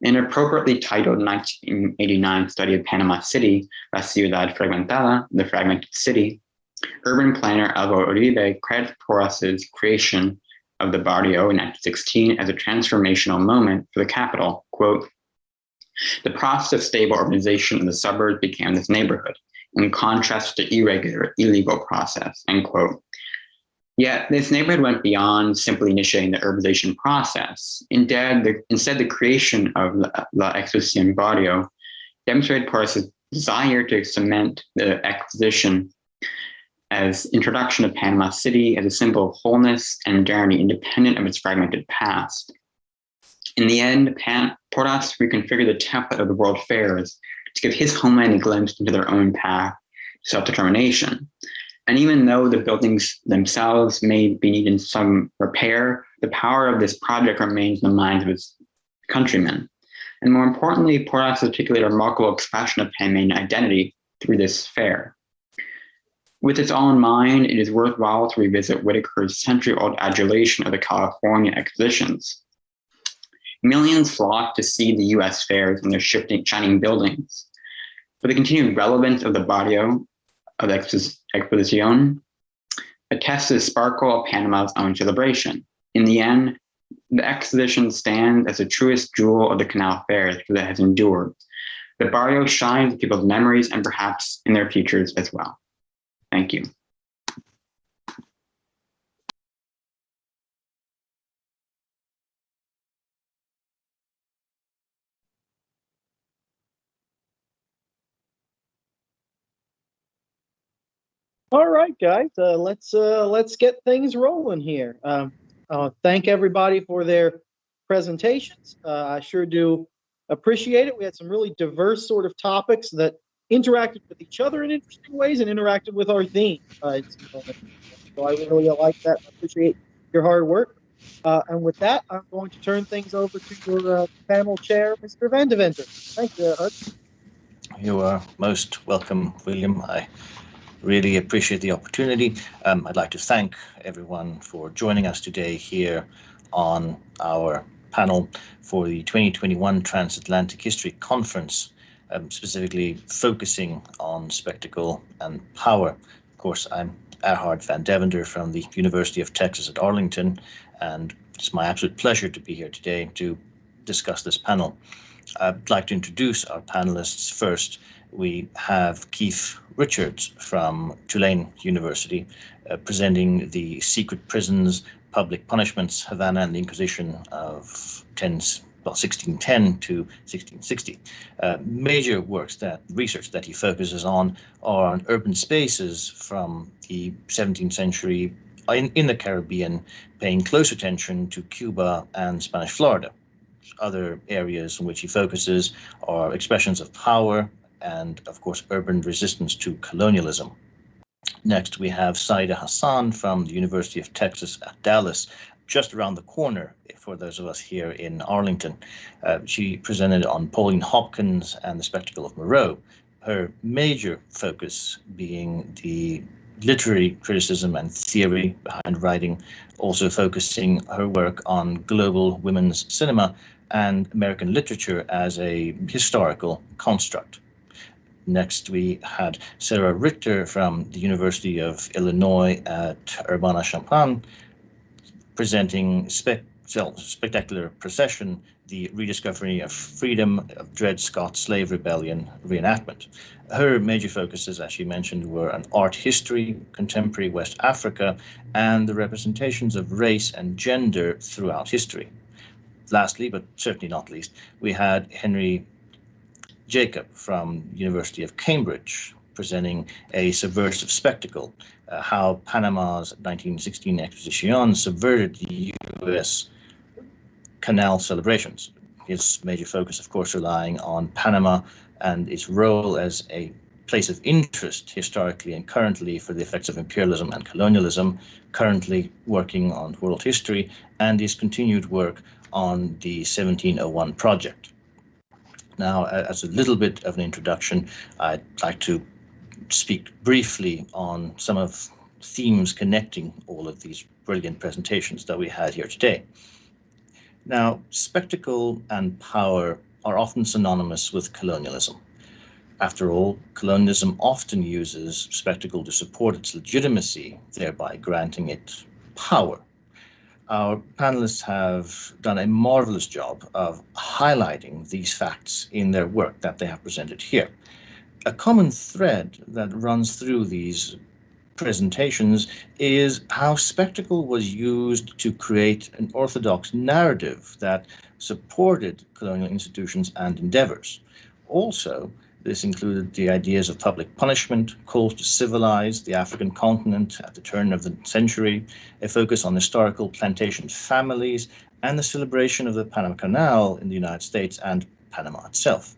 In an appropriately titled 1989 study of Panama City, La Ciudad Fragmentada, the Fragmented City, urban planner Alvaro Uribe credits Porras' creation of the barrio in 1916 as a transformational moment for the capital. Quote, the process of stable urbanization in the suburbs began this neighborhood, in contrast to the irregular, illegal process, end quote. Yet this neighborhood went beyond simply initiating the urbanization process. Instead, the creation of La Exposición Barrio demonstrated Porras' desire to cement the exposition as introduction of Panama City as a symbol of wholeness and modernity independent of its fragmented past. In the end, Porras reconfigured the template of the World Fairs to give his homeland a glimpse into their own path to self-determination. And even though the buildings themselves may be needing some repair, the power of this project remains in the minds of its countrymen. And more importantly, Porras articulated a remarkable expression of Panamanian identity through this fair. With this all in mind, it is worthwhile to revisit Whitaker's century-old adulation of the California expositions. Millions flock to see the US fairs and their shining buildings. For the continued relevance of the barrio of the Exposición attests to the sparkle of Panama's own celebration. In the end, the exposition stands as the truest jewel of the Canal Fairs because it has endured. The barrio shines in people's memories and perhaps in their futures as well. Thank you. All right, guys, let's get things rolling here. Thank everybody for their presentations. I sure do appreciate it. We had some really diverse sort of topics that interacted with each other in interesting ways and interacted with our theme. So I really like that. I appreciate your hard work. And with that, I'm going to turn things over to your panel chair, Mr. Van Deventer. Thank you, Hud. You are most welcome, William. I really appreciate the opportunity. I'd like to thank everyone for joining us today here on our panel for the 2021 Transatlantic History Conference, specifically focusing on spectacle and power. Of course, I'm Erhard Van Deventer from the University of Texas at Arlington, and it's my absolute pleasure to be here today to discuss this panel. I'd like to introduce our panelists first. We have Keith Richards from Tulane University presenting the Secret Prisons, Public Punishments, Havana and the Inquisition of 1610 to 1660. Major research that he focuses on are on urban spaces from the 17th century in the Caribbean, paying close attention to Cuba and Spanish Florida. Other areas in which he focuses are expressions of power and, of course, urban resistance to colonialism. Next, we have Saida Hassan from the University of Texas at Dallas, just around the corner for those of us here in Arlington. She presented on Pauline Hopkins and the Spectacle of Moreau, her major focus being the literary criticism and theory behind writing, also focusing her work on global women's cinema and American literature as a historical construct. Next, we had Sarah Richter from the University of Illinois at Urbana-Champaign, presenting Spectacular Procession, the rediscovery of freedom of Dred Scott's slave rebellion reenactment. Her major focuses, as she mentioned, were on art history, contemporary West Africa, and the representations of race and gender throughout history. Lastly, but certainly not least, we had Henry Jacob from University of Cambridge presenting a subversive spectacle, how Panama's 1916 Exposition subverted the U.S. canal celebrations. His major focus, of course, relying on Panama and its role as a place of interest historically and currently for the effects of imperialism and colonialism, currently working on world history, and his continued work on the 1701 project. Now, as a little bit of an introduction, I'd like to speak briefly on some of themes connecting all of these brilliant presentations that we had here today. Now, spectacle and power are often synonymous with colonialism. After all, colonialism often uses spectacle to support its legitimacy, thereby granting it power. Our panelists have done a marvelous job of highlighting these facts in their work that they have presented here. A common thread that runs through these presentations is how spectacle was used to create an orthodox narrative that supported colonial institutions and endeavors. Also, this included the ideas of public punishment, calls to civilize the African continent at the turn of the century, a focus on historical plantation families, and the celebration of the Panama Canal in the United States and Panama itself.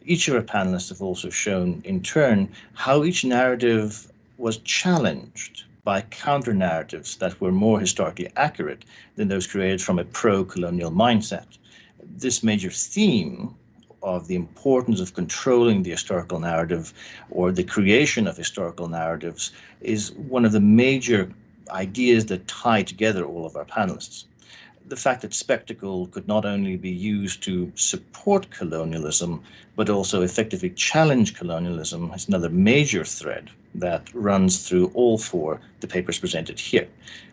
Each of our panelists have also shown, in turn, how each narrative was challenged by counter-narratives that were more historically accurate than those created from a pro-colonial mindset. This major theme of the importance of controlling the historical narrative or the creation of historical narratives is one of the major ideas that tie together all of our panelists. The fact that spectacle could not only be used to support colonialism, but also effectively challenge colonialism is another major thread that runs through all four the papers presented here.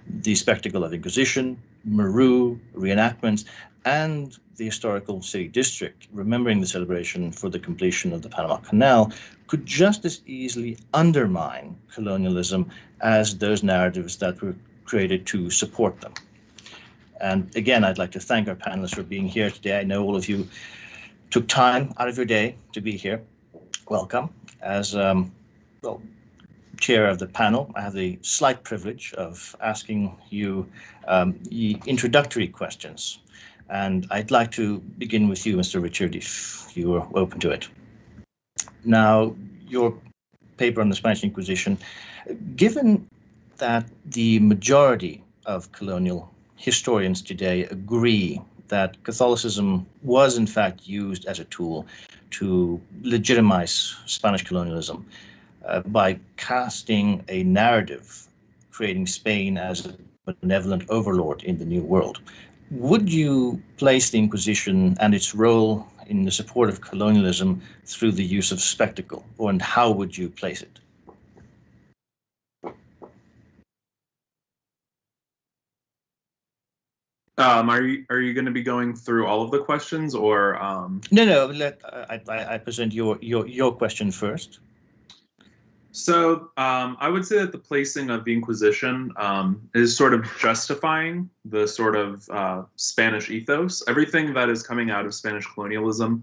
The spectacle of Inquisition, Meru, reenactments, and the historical city district, remembering the celebration for the completion of the Panama Canal, could just as easily undermine colonialism as those narratives that were created to support them. And again, I'd like to thank our panelists for being here today. I know all of you took time out of your day to be here. Welcome. As chair of the panel, I have the slight privilege of asking you the introductory questions. And I'd like to begin with you, Mr. Richard, if you are open to it. Now, your paper on the Spanish Inquisition, given that the majority of colonial historians today agree that Catholicism was in fact used as a tool to legitimize Spanish colonialism by casting a narrative creating Spain as a benevolent overlord in the New World, would you place the Inquisition and its role in the support of colonialism through the use of spectacle, and how would you place it? Are you going to be going through all of the questions, or? No. I present your question first. So I would say that the placing of the Inquisition is sort of justifying the sort of Spanish ethos. Everything that is coming out of Spanish colonialism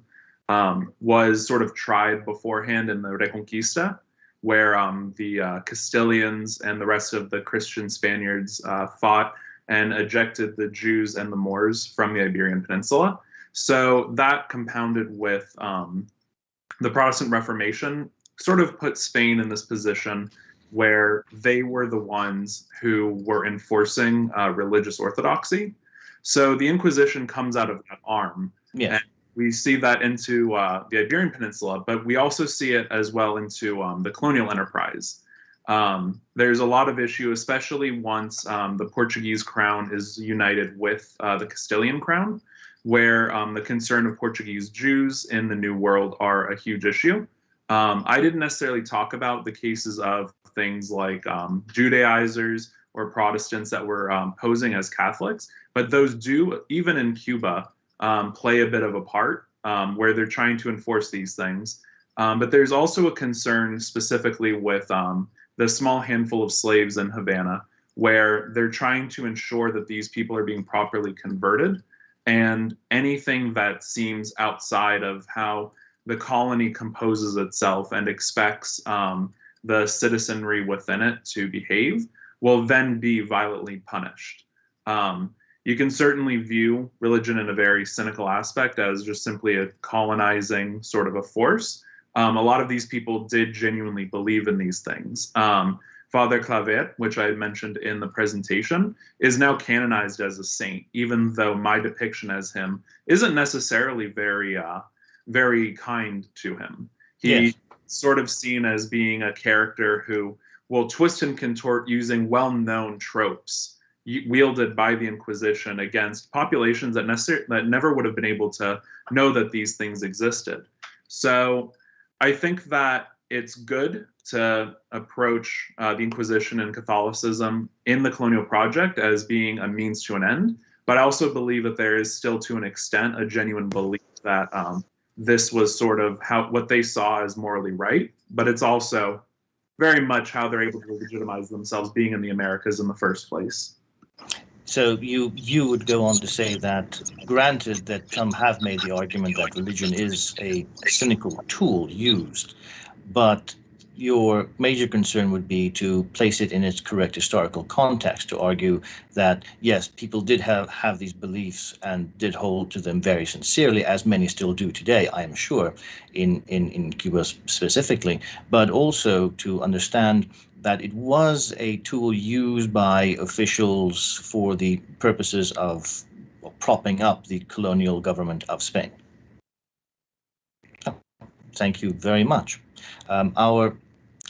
was sort of tried beforehand in the Reconquista, where the Castilians and the rest of the Christian Spaniards fought and ejected the Jews and the Moors from the Iberian Peninsula. So that compounded with the Protestant Reformation sort of put Spain in this position where they were the ones who were enforcing religious orthodoxy. So the Inquisition comes out of that arm. Yeah. And we see that into the Iberian Peninsula, but we also see it as well into the colonial enterprise. There's a lot of issue, especially once the Portuguese crown is united with the Castilian crown, where the concern of Portuguese Jews in the New World are a huge issue. I didn't necessarily talk about the cases of things like Judaizers or Protestants that were posing as Catholics, but those do, even in Cuba, play a bit of a part where they're trying to enforce these things. But there's also a concern specifically with the small handful of slaves in Havana, where they're trying to ensure that these people are being properly converted, and anything that seems outside of how the colony composes itself and expects the citizenry within it to behave will then be violently punished. You can certainly view religion in a very cynical aspect as just simply a colonizing sort of a force. A lot of these people did genuinely believe in these things. Father Claver, which I had mentioned in the presentation, is now canonized as a saint, even though my depiction as him isn't necessarily very kind to him. He's sort of seen as being a character who will twist and contort using well-known tropes wielded by the Inquisition against populations that never would have been able to know that these things existed. So I think that it's good to approach the Inquisition and Catholicism in the colonial project as being a means to an end, but I also believe that there is still, to an extent, a genuine belief that this was sort of what they saw as morally right, but it's also very much how they're able to legitimize themselves being in the Americas in the first place. So you would go on to say that, granted that some have made the argument that religion is a cynical tool used, but your major concern would be to place it in its correct historical context, to argue that, yes, people did have these beliefs and did hold to them very sincerely, as many still do today, I am sure, in Cuba specifically, but also to understand that it was a tool used by officials for the purposes of propping up the colonial government of Spain. Thank you very much. Our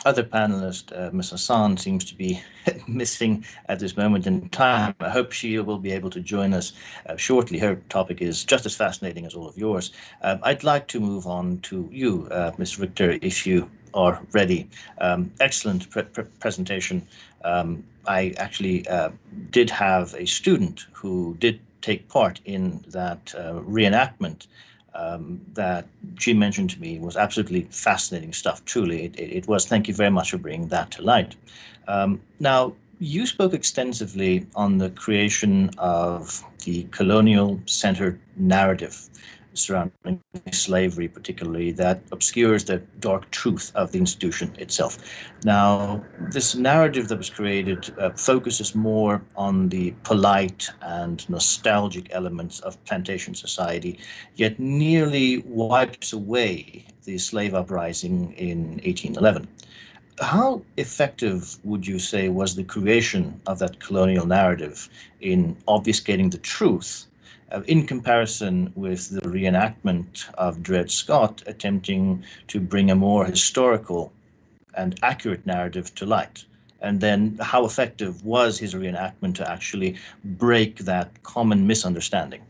other panelist, Ms. Hassan, seems to be missing at this moment in time. I hope she will be able to join us shortly. Her topic is just as fascinating as all of yours. I'd like to move on to you, Ms. Richter, if you are ready. Excellent presentation. I actually did have a student who did take part in that reenactment that she mentioned to me. Was absolutely fascinating stuff, truly. It was. Thank you very much for bringing that to light. Now, you spoke extensively on the creation of the colonial-centered narrative surrounding slavery, particularly, that obscures the dark truth of the institution itself. Now, this narrative that was created focuses more on the polite and nostalgic elements of plantation society, yet nearly wipes away the slave uprising in 1811. How effective would you say was the creation of that colonial narrative in obfuscating the truth in comparison with the reenactment of Dred Scott attempting to bring a more historical and accurate narrative to light? And then how effective was his reenactment to actually break that common misunderstanding?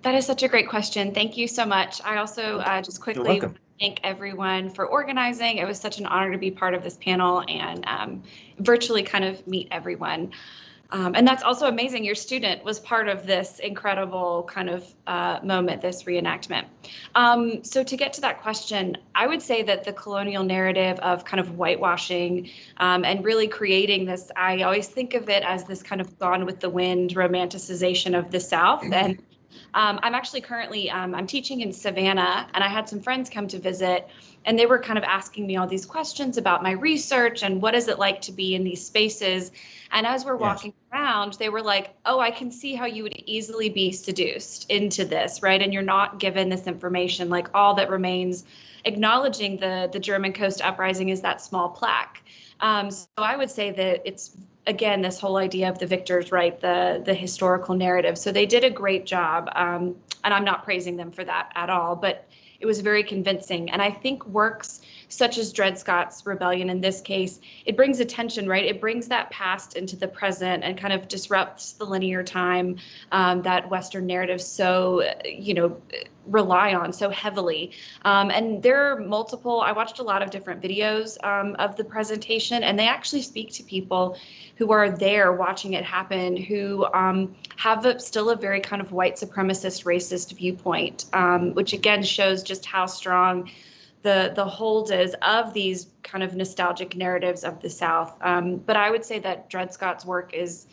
That is such a great question. Thank you so much. I also just quickly thank everyone for organizing. It was such an honor to be part of this panel and virtually kind of meet everyone. And that's also amazing. Your student was part of this incredible kind of moment, this reenactment. So to get to that question, I would say that the colonial narrative of kind of whitewashing and really creating this, I always think of it as this kind of Gone with the Wind romanticization of the South. And I'm actually currently, I'm teaching in Savannah, and I had some friends come to visit, and they were kind of asking me all these questions about my research and what is it like to be in these spaces. And as we're walking around, they were like, oh, I can see how you would easily be seduced into this, right? And you're not given this information. Like, all that remains acknowledging the German Coast Uprising is that small plaque. So I would say that it's, again, this whole idea of the victors, right? The historical narrative. So they did a great job. And I'm not praising them for that at all, but it was very convincing. And I think works such as Dred Scott's Rebellion in this case, it brings attention, right? It brings that past into the present and kind of disrupts the linear time that Western narratives so, rely on so heavily. And there are multiple, I watched a lot of different videos of the presentation, and they actually speak to people who are there watching it happen, who have still a very kind of white supremacist, racist viewpoint, which again shows just how strong the hold is of these kind of nostalgic narratives of the South. But I would say that Dred Scott's work is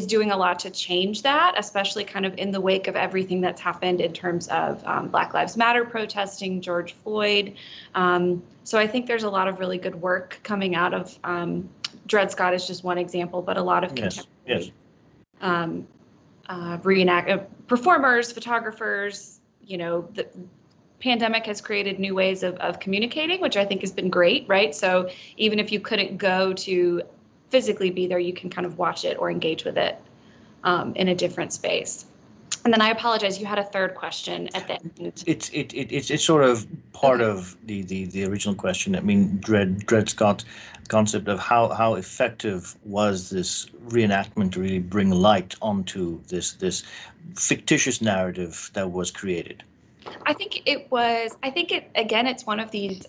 doing a lot to change that, especially kind of in the wake of everything that's happened in terms of Black Lives Matter protesting, George Floyd. So I think there's a lot of really good work coming out of Dred Scott is just one example, but a lot of contemporary performers, photographers, the pandemic has created new ways of communicating, which I think has been great, right? So even if you couldn't go to physically be there, you can kind of watch it or engage with it in a different space. And then I apologize, you had a third question at the end. It's sort of part of the original question. I mean, Dred Scott concept of how effective was this reenactment to really bring light onto this fictitious narrative that was created? I think it's one of these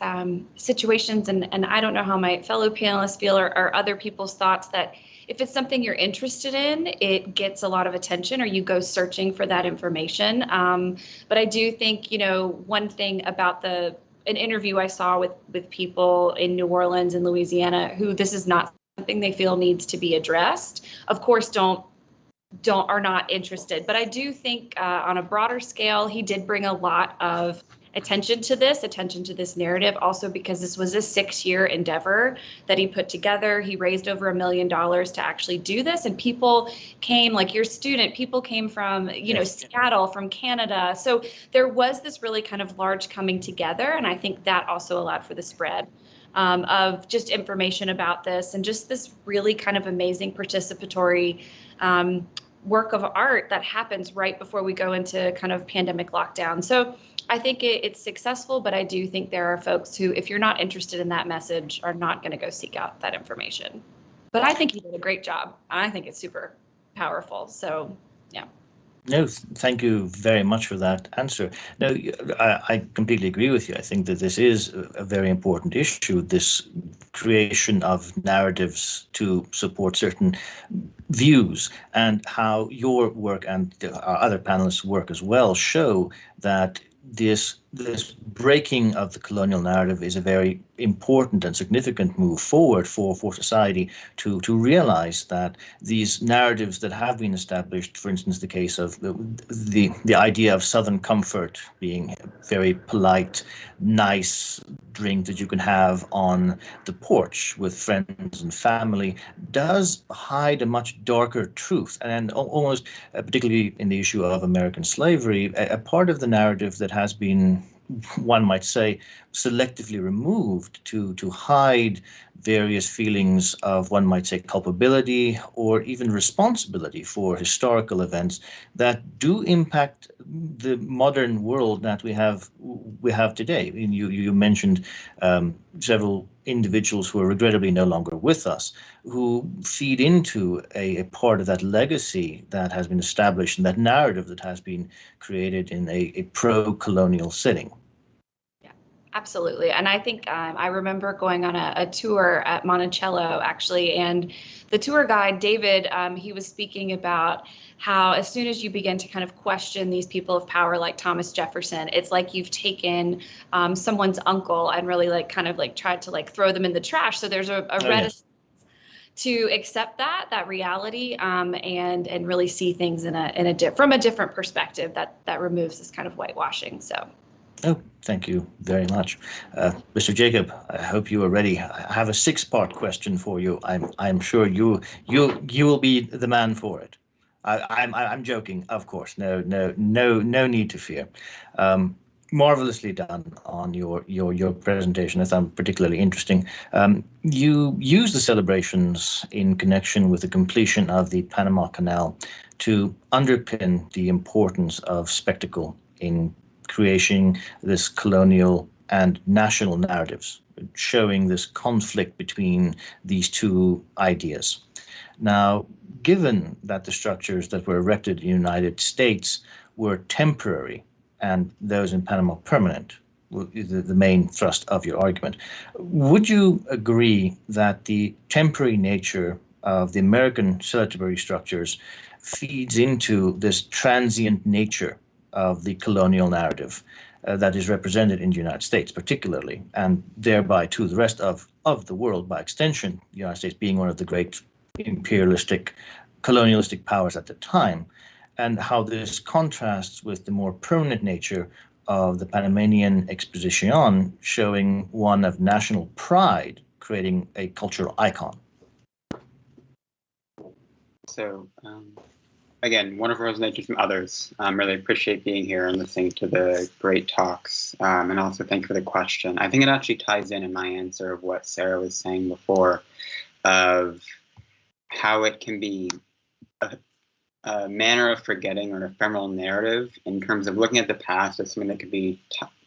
situations, and I don't know how my fellow panelists feel or other people's thoughts, that if it's something you're interested in, it gets a lot of attention or you go searching for that information. But I do think, one thing about an interview I saw with people in New Orleans and Louisiana who this is not something they feel needs to be addressed, of course, are not interested. But I do think on a broader scale, he did bring a lot of attention to this narrative, also because this was a 6-year endeavor that he put together. He raised over $1 million to actually do this. And people came, like your student, people came from, Seattle, from Canada. So there was this really kind of large coming together. And I think that also allowed for the spread of just information about this and just this really kind of amazing participatory work of art that happens right before we go into kind of pandemic lockdown. So I think it's successful, but I do think there are folks who, if you're not interested in that message, are not going to go seek out that information. But I think he did a great job. I think it's super powerful. So, yeah. No, thank you very much for that answer. No, I completely agree with you. I think that this is a very important issue, this creation of narratives to support certain views, and how your work and our other panelists' work as well show that this this breaking of the colonial narrative is a very important and significant move forward for society to realize that these narratives that have been established, for instance, the case of the idea of Southern comfort being a very polite, nice drink that you can have on the porch with friends and family, does hide a much darker truth. And almost, particularly in the issue of American slavery, a part of the narrative that has been, one might say, selectively removed to hide various feelings of, one might say, culpability or even responsibility for historical events that do impact the modern world that we have today. You mentioned several individuals who are regrettably no longer with us, who feed into a part of that legacy that has been established and that narrative that has been created in a pro-colonial setting. Absolutely. And I think I remember going on a tour at Monticello, actually, and the tour guide, David, he was speaking about how as soon as you begin to kind of question these people of power like Thomas Jefferson, it's like you've taken someone's uncle and really tried to throw them in the trash. So there's a reticence to accept that reality and really see things from a different perspective that removes this kind of whitewashing. So. Oh, thank you very much. Mr. Jacob, I hope you are ready. I have a 6-part question for you. I'm sure you will be the man for it. I'm joking, of course. No need to fear. Marvelously done on your presentation. I found particularly interesting. You use the celebrations in connection with the completion of the Panama Canal to underpin the importance of spectacle in creating this colonial and national narratives, showing this conflict between these two ideas. Now, given that the structures that were erected in the United States were temporary and those in Panama permanent, the main thrust of your argument, would you agree that the temporary nature of the American celebratory structures feeds into this transient nature of the colonial narrative that is represented in the United States particularly, and thereby to the rest of the world by extension, the United States being one of the great imperialistic, colonialistic powers at the time, and how this contrasts with the more permanent nature of the Panamanian Exposition, showing one of national pride, creating a cultural icon. So, again, wonderful presentations from others. Really appreciate being here and listening to the great talks. And also thank you for the question. I think it actually ties in my answer of what Sarah was saying before, of how it can be a manner of forgetting or an ephemeral narrative in terms of looking at the past as something that could be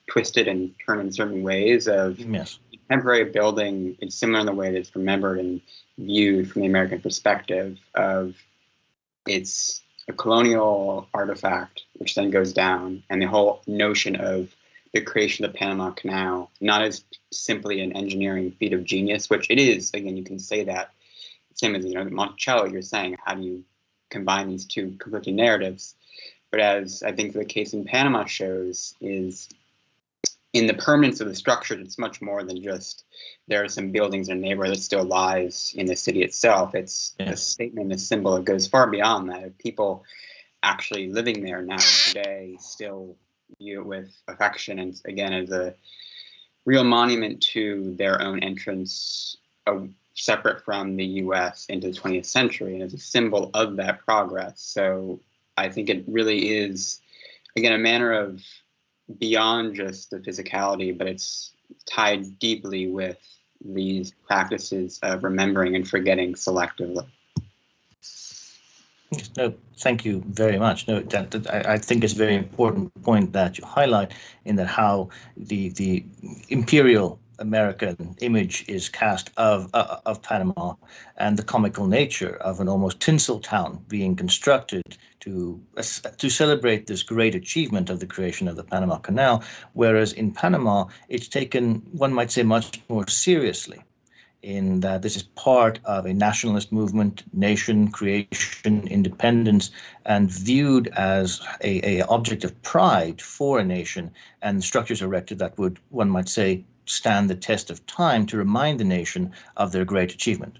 twisted and turned in certain ways of yes. Temporary building. It's similar in the way that it's remembered and viewed from the American perspective of it's a colonial artifact, which then goes down, and the whole notion of the creation of the Panama Canal, not as simply an engineering feat of genius, which it is. Again, you can say that. Same as, Monticello, you're saying, how do you combine these two conflicting narratives? But as I think the case in Panama shows, is in the permanence of the structure, it's much more than just there are some buildings in a neighborhood that still lies in the city itself. It's a statement, a symbol that goes far beyond that. People actually living there now today still view it with affection, and again, as a real monument to their own entrance, separate from the U.S. into the 20th century, and as a symbol of that progress. So I think it really is, again, a manner of beyond just the physicality, but it's tied deeply with these practices of remembering and forgetting selectively. No, thank you very much. No, I think it's a very important point that you highlight, in that how the imperial American image is cast of Panama, and the comical nature of an almost tinsel town being constructed to celebrate this great achievement of the creation of the Panama Canal, whereas in Panama it's taken, one might say, much more seriously. in that this is part of a nationalist movement, nation creation, independence, and viewed as a object of pride for a nation, and structures erected that would, one might say, stand the test of time to remind the nation of their great achievement.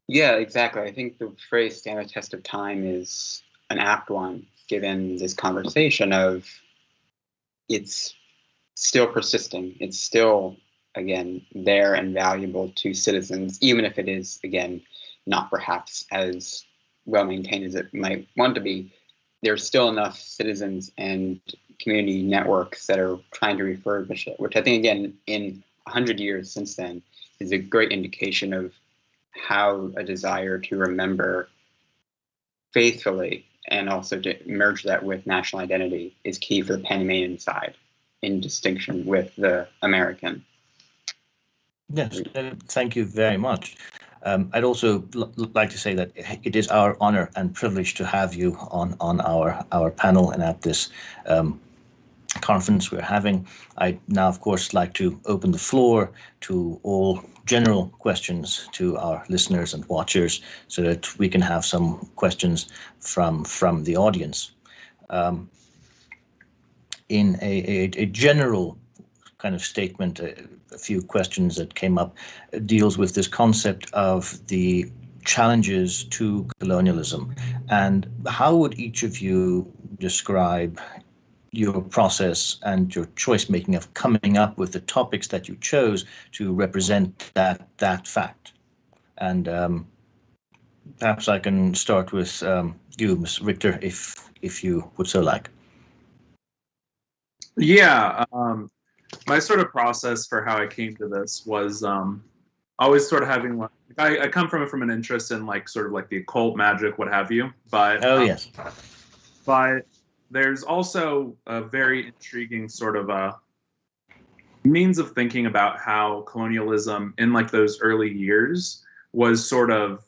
Yeah, exactly. I think the phrase stand the test of time is an apt one, given this conversation of it's still persisting. It's still, again, there and valuable to citizens, even if it is, again, not perhaps as well maintained as it might want to be. There's still enough citizens and community networks that are trying to refurbish it, which I think, again, in 100 years since then, is a great indication of how a desire to remember faithfully and also to merge that with national identity is key for the Panamanian side, in distinction with the American. Yes, thank you very much. I'd also like to say that it is our honor and privilege to have you on our panel and at this conference we're having. I'd now, of course, like to open the floor to all general questions to our listeners and watchers so that we can have some questions from the audience. In a general kind of statement, a few questions that came up deals with this concept of the challenges to colonialism. And how would each of you describe your process and your choice making of coming up with the topics that you chose to represent that fact? And perhaps I can start with you, Ms. Richter, if you would so like. Yeah, my sort of process for how I came to this was always sort of having like I come from an interest in like sort of like the occult, magic, what have you. But yes. But there's also a very intriguing sort of a means of thinking about how colonialism in like those early years was sort of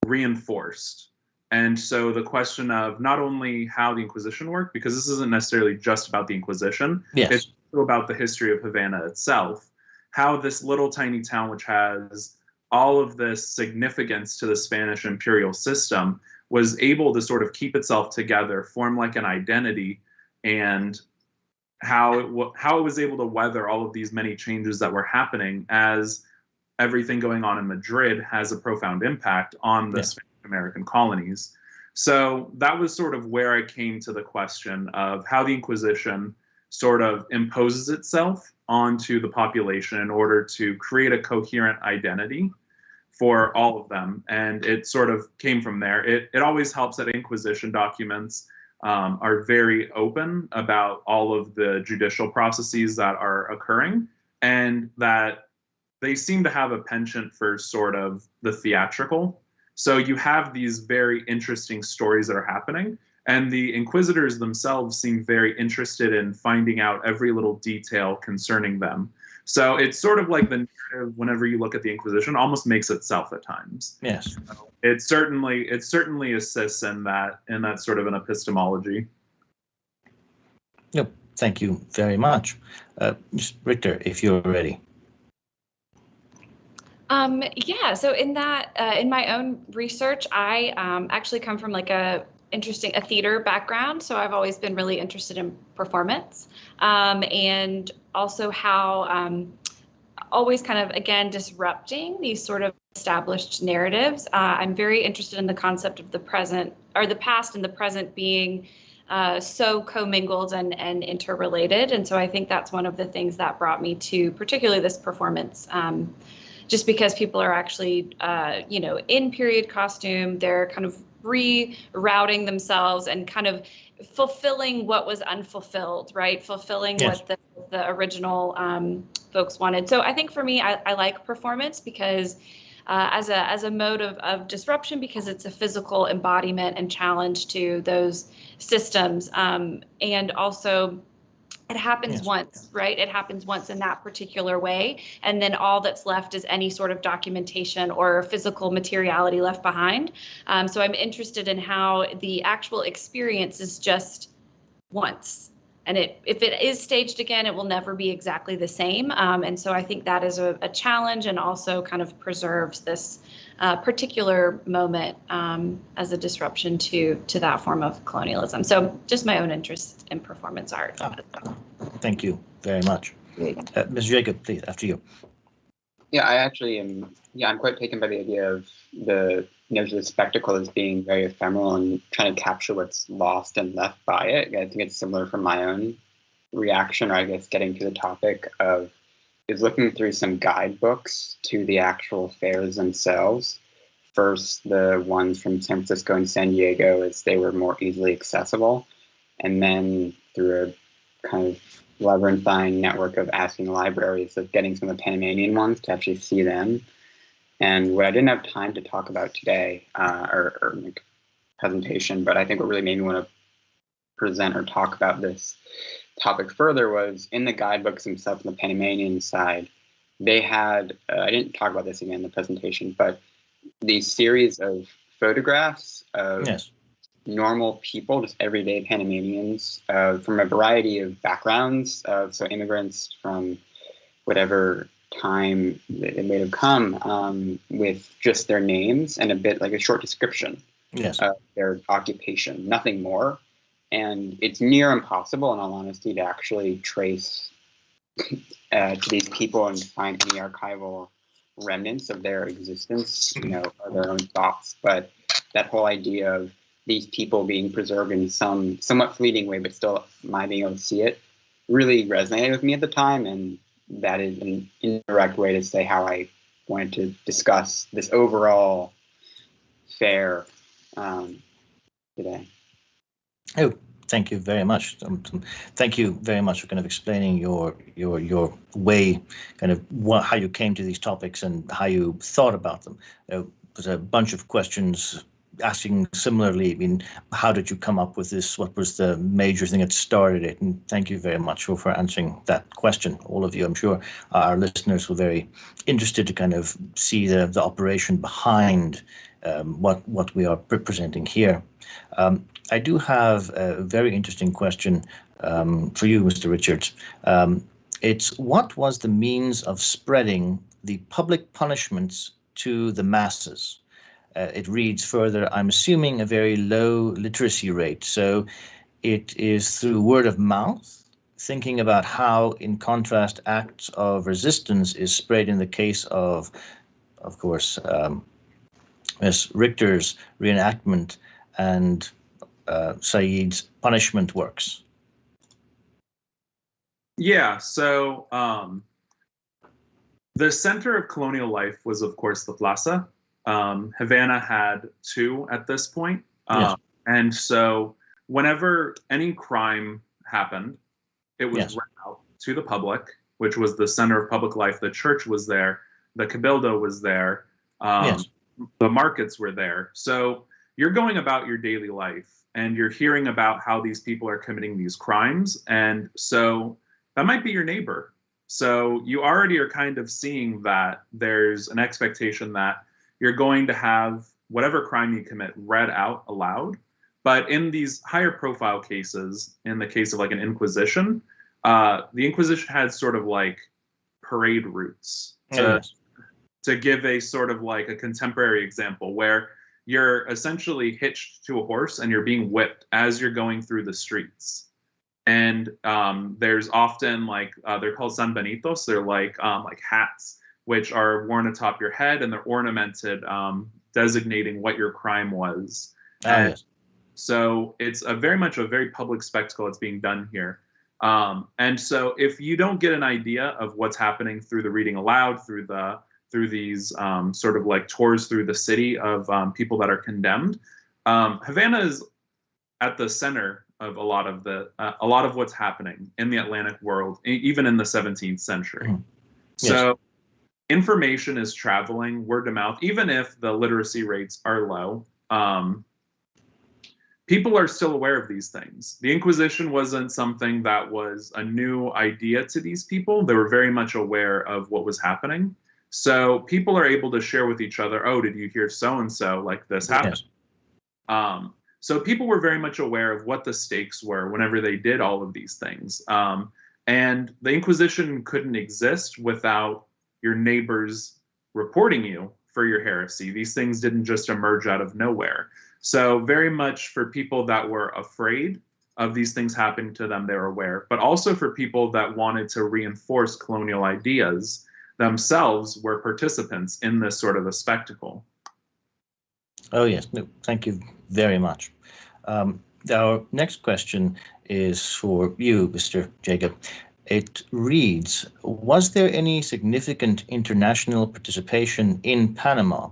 reinforced. And so the question of not only how the Inquisition worked, because this isn't necessarily just about the Inquisition, yes, it's also about the history of Havana itself, how this little tiny town, which has all of this significance to the Spanish imperial system, was able to sort of keep itself together, form like an identity, and how it was able to weather all of these many changes that were happening, as everything going on in Madrid has a profound impact on the Spanish American colonies. So that was sort of where I came to the question of how the Inquisition sort of imposes itself onto the population in order to create a coherent identity for all of them. And it sort of came from there. It always helps that Inquisition documents are very open about all of the judicial processes that are occurring, and that they seem to have a penchant for sort of the theatrical. So you have these very interesting stories that are happening, and the inquisitors themselves seem very interested in finding out every little detail concerning them. So it's sort of like the narrative, whenever you look at the Inquisition, almost makes itself at times. Yes. So it certainly assists in that sort of an epistemology. Yep. Thank you very much. Ms. Richter, if you're ready. Yeah, so in my own research, I actually come from like a theater background. So I've always been really interested in performance, and also how always kind of, again, disrupting these sort of established narratives. I'm very interested in the concept of the present, or the past and the present being so commingled and interrelated. And so I think that's one of the things that brought me to particularly this performance. Just because people are actually, in period costume, they're kind of rerouting themselves and kind of fulfilling what was unfulfilled, right? Fulfilling yes. what the original folks wanted. So I think for me, I like performance because as a mode of disruption, because it's a physical embodiment and challenge to those systems, and also it happens yes. once, right? It happens once in that particular way. And then all that's left is any sort of documentation or physical materiality left behind. So I'm interested in how the actual experience is just once. and if it is staged again, it will never be exactly the same. And so I think that is a challenge, and also kind of preserves this particular moment as a disruption to that form of colonialism. So just my own interest in performance art. Thank you very much. Ms. Jacob, please, after you. Yeah, I actually am. Yeah, I'm quite taken by the idea of the spectacle as being very ephemeral and trying to capture what's lost and left by it. I think it's similar from my own reaction, or I guess getting to the topic of is looking through some guidebooks to the actual fairs themselves. First, the ones from San Francisco and San Diego, as they were more easily accessible, and then through a kind of labyrinthine network of asking libraries of getting some of the Panamanian ones to actually see them. And what I didn't have time to talk about today, or make a presentation, but I think what really made me want to present or talk about this topic further was in the guidebooks themselves on the Panamanian side, they had, I didn't talk about this again in the presentation, but these series of photographs of normal people, just everyday Panamanians from a variety of backgrounds, so immigrants from whatever time it may have come, with just their names and a bit like a short description of their occupation, nothing more. And it's near impossible, in all honesty, to actually trace to these people and find any archival remnants of their existence, or their own thoughts. But that whole idea of these people being preserved in some somewhat fleeting way, but still my being able to see it, really resonated with me at the time. And that is an indirect way to say how I wanted to discuss this overall fair today. Oh, thank you very much. Thank you very much for kind of explaining your way, kind of how you came to these topics and how you thought about them. There's a bunch of questions asking similarly, how did you come up with this? What was the major thing that started it? And thank you very much for answering that question. All of you, I'm sure our listeners were very interested to kind of see the operation behind what we are presenting here. I do have a very interesting question for you, Mr. Richards. It's what was the means of spreading the public punishments to the masses? It reads further, I'm assuming a very low literacy rate. So it is through word of mouth, thinking about how, in contrast, acts of resistance is spread in the case of course, Ms. Richter's reenactment and Saeed's punishment works. Yeah, so the center of colonial life was, of course, the plaza. Havana had two at this point. And so whenever any crime happened, it was read out to the public, which was the center of public life. The church was there, the cabildo was there, the markets were there. So you're going about your daily life and you're hearing about how these people are committing these crimes. And so that might be your neighbor. So you already are kind of seeing that there's an expectation that you're going to have whatever crime you commit read out aloud. But in these higher profile cases, in the case of like an Inquisition, the Inquisition had sort of like parade routes to give a sort of like a contemporary example where you're essentially hitched to a horse and you're being whipped as you're going through the streets. And there's often like, they're called sanbenitos. They're like hats, which are worn atop your head, and they're ornamented, designating what your crime was. So it's very much a very public spectacle that's being done here. And so if you don't get an idea of what's happening through the reading aloud, through these sort of like tours through the city of people that are condemned, Havana is at the center of a lot of what's happening in the Atlantic world, even in the 17th century. So information is traveling word of mouth, even if the literacy rates are low. People are still aware of these things. The Inquisition wasn't something that was a new idea to these people. They were very much aware of what was happening. So people are able to share with each other, oh, did you hear so-and-so, like this happened? So people were very much aware of what the stakes were whenever they did all of these things. And the Inquisition couldn't exist without your neighbors reporting you for your heresy. These things didn't just emerge out of nowhere. So very much for people that were afraid of these things happening to them, they were aware, but also for people that wanted to reinforce colonial ideas themselves were participants in this sort of a spectacle. Oh, yes. No, thank you very much. Our next question is for you, Mr. Jacob. It reads, was there any significant international participation in Panama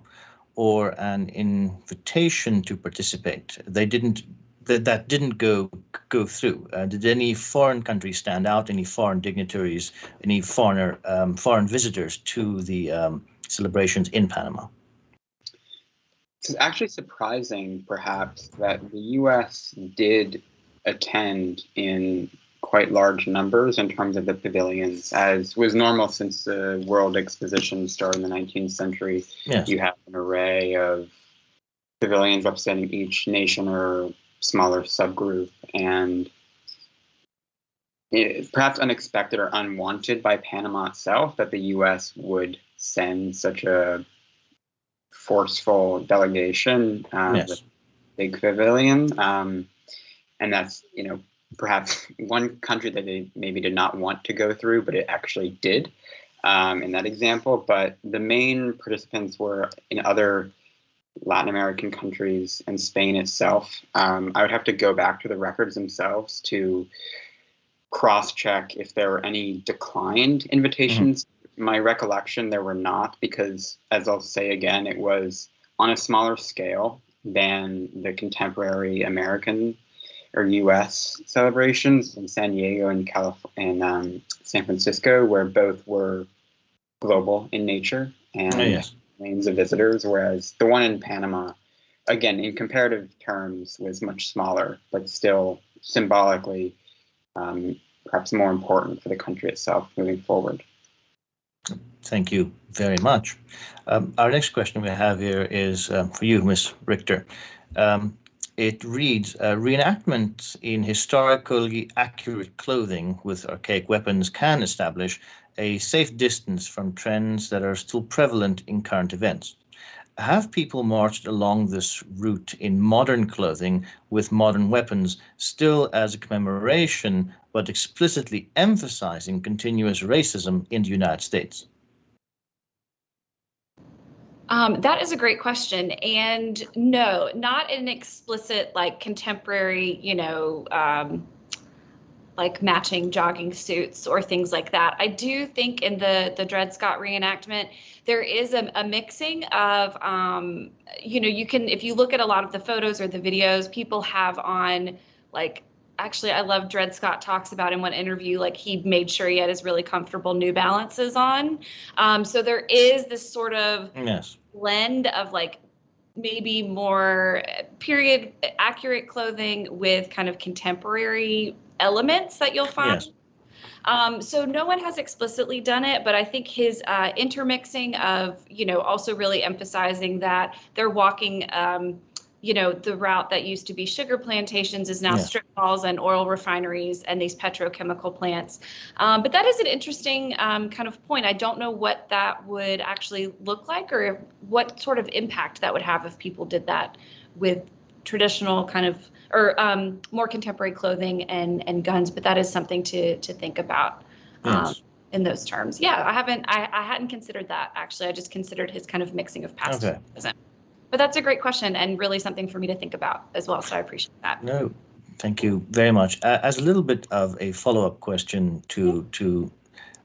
or an invitation to participate? That didn't go through. Did any foreign countries stand out? Any foreign dignitaries? Any foreign visitors to the celebrations in Panama? It's actually surprising, perhaps, that the U.S. did attend in quite large numbers in terms of the pavilions, as was normal since the World Exposition started in the 19th century. Yes. You have an array of pavilions representing each nation or smaller subgroup, and perhaps unexpected or unwanted by Panama itself that the U.S. would send such a forceful delegation Yes. with big pavilion, and that's perhaps one country that they maybe did not want to go through, but it actually did in that example. But the main participants were in other Latin American countries and Spain itself. I would have to go back to the records themselves to cross-check if there were any declined invitations. Mm-hmm. My recollection, there were not, because, as I'll say again, it was on a smaller scale than the contemporary American or U.S. celebrations in San Diego and San Francisco, where both were global in nature and millions of visitors, whereas the one in Panama, again, in comparative terms, was much smaller, but still symbolically perhaps more important for the country itself moving forward. Thank you very much. Our next question we have here is for you, Ms. Richter. It reads, reenactment in historically accurate clothing with archaic weapons can establish a safe distance from trends that are still prevalent in current events. Have people marched along this route in modern clothing with modern weapons still as a commemoration, but explicitly emphasizing continuous racism in the United States? That is a great question. And no, not an explicit, like contemporary, like matching jogging suits or things like that. I do think in the Dred Scott reenactment, there is a mixing of, you can, if you look at a lot of the photos or the videos, people have on, like, actually, I love Dred Scott talks about in one interview, like he made sure he had his really comfortable New Balances on. So there is this sort of blend of like maybe more period accurate clothing with kind of contemporary elements that you'll find. So no one has explicitly done it, but I think his intermixing of, also really emphasizing that they're walking, the route that used to be sugar plantations is now strip malls and oil refineries and these petrochemical plants. But that is an interesting kind of point. I don't know what that would actually look like or what sort of impact that would have if people did that with traditional kind of or more contemporary clothing and guns. But that is something to think about in those terms. Yeah, I hadn't considered that, actually. I just considered his kind of mixing of past and present. But that's a great question and really something for me to think about as well. So I appreciate that. No, thank you very much. As a little bit of a follow-up question to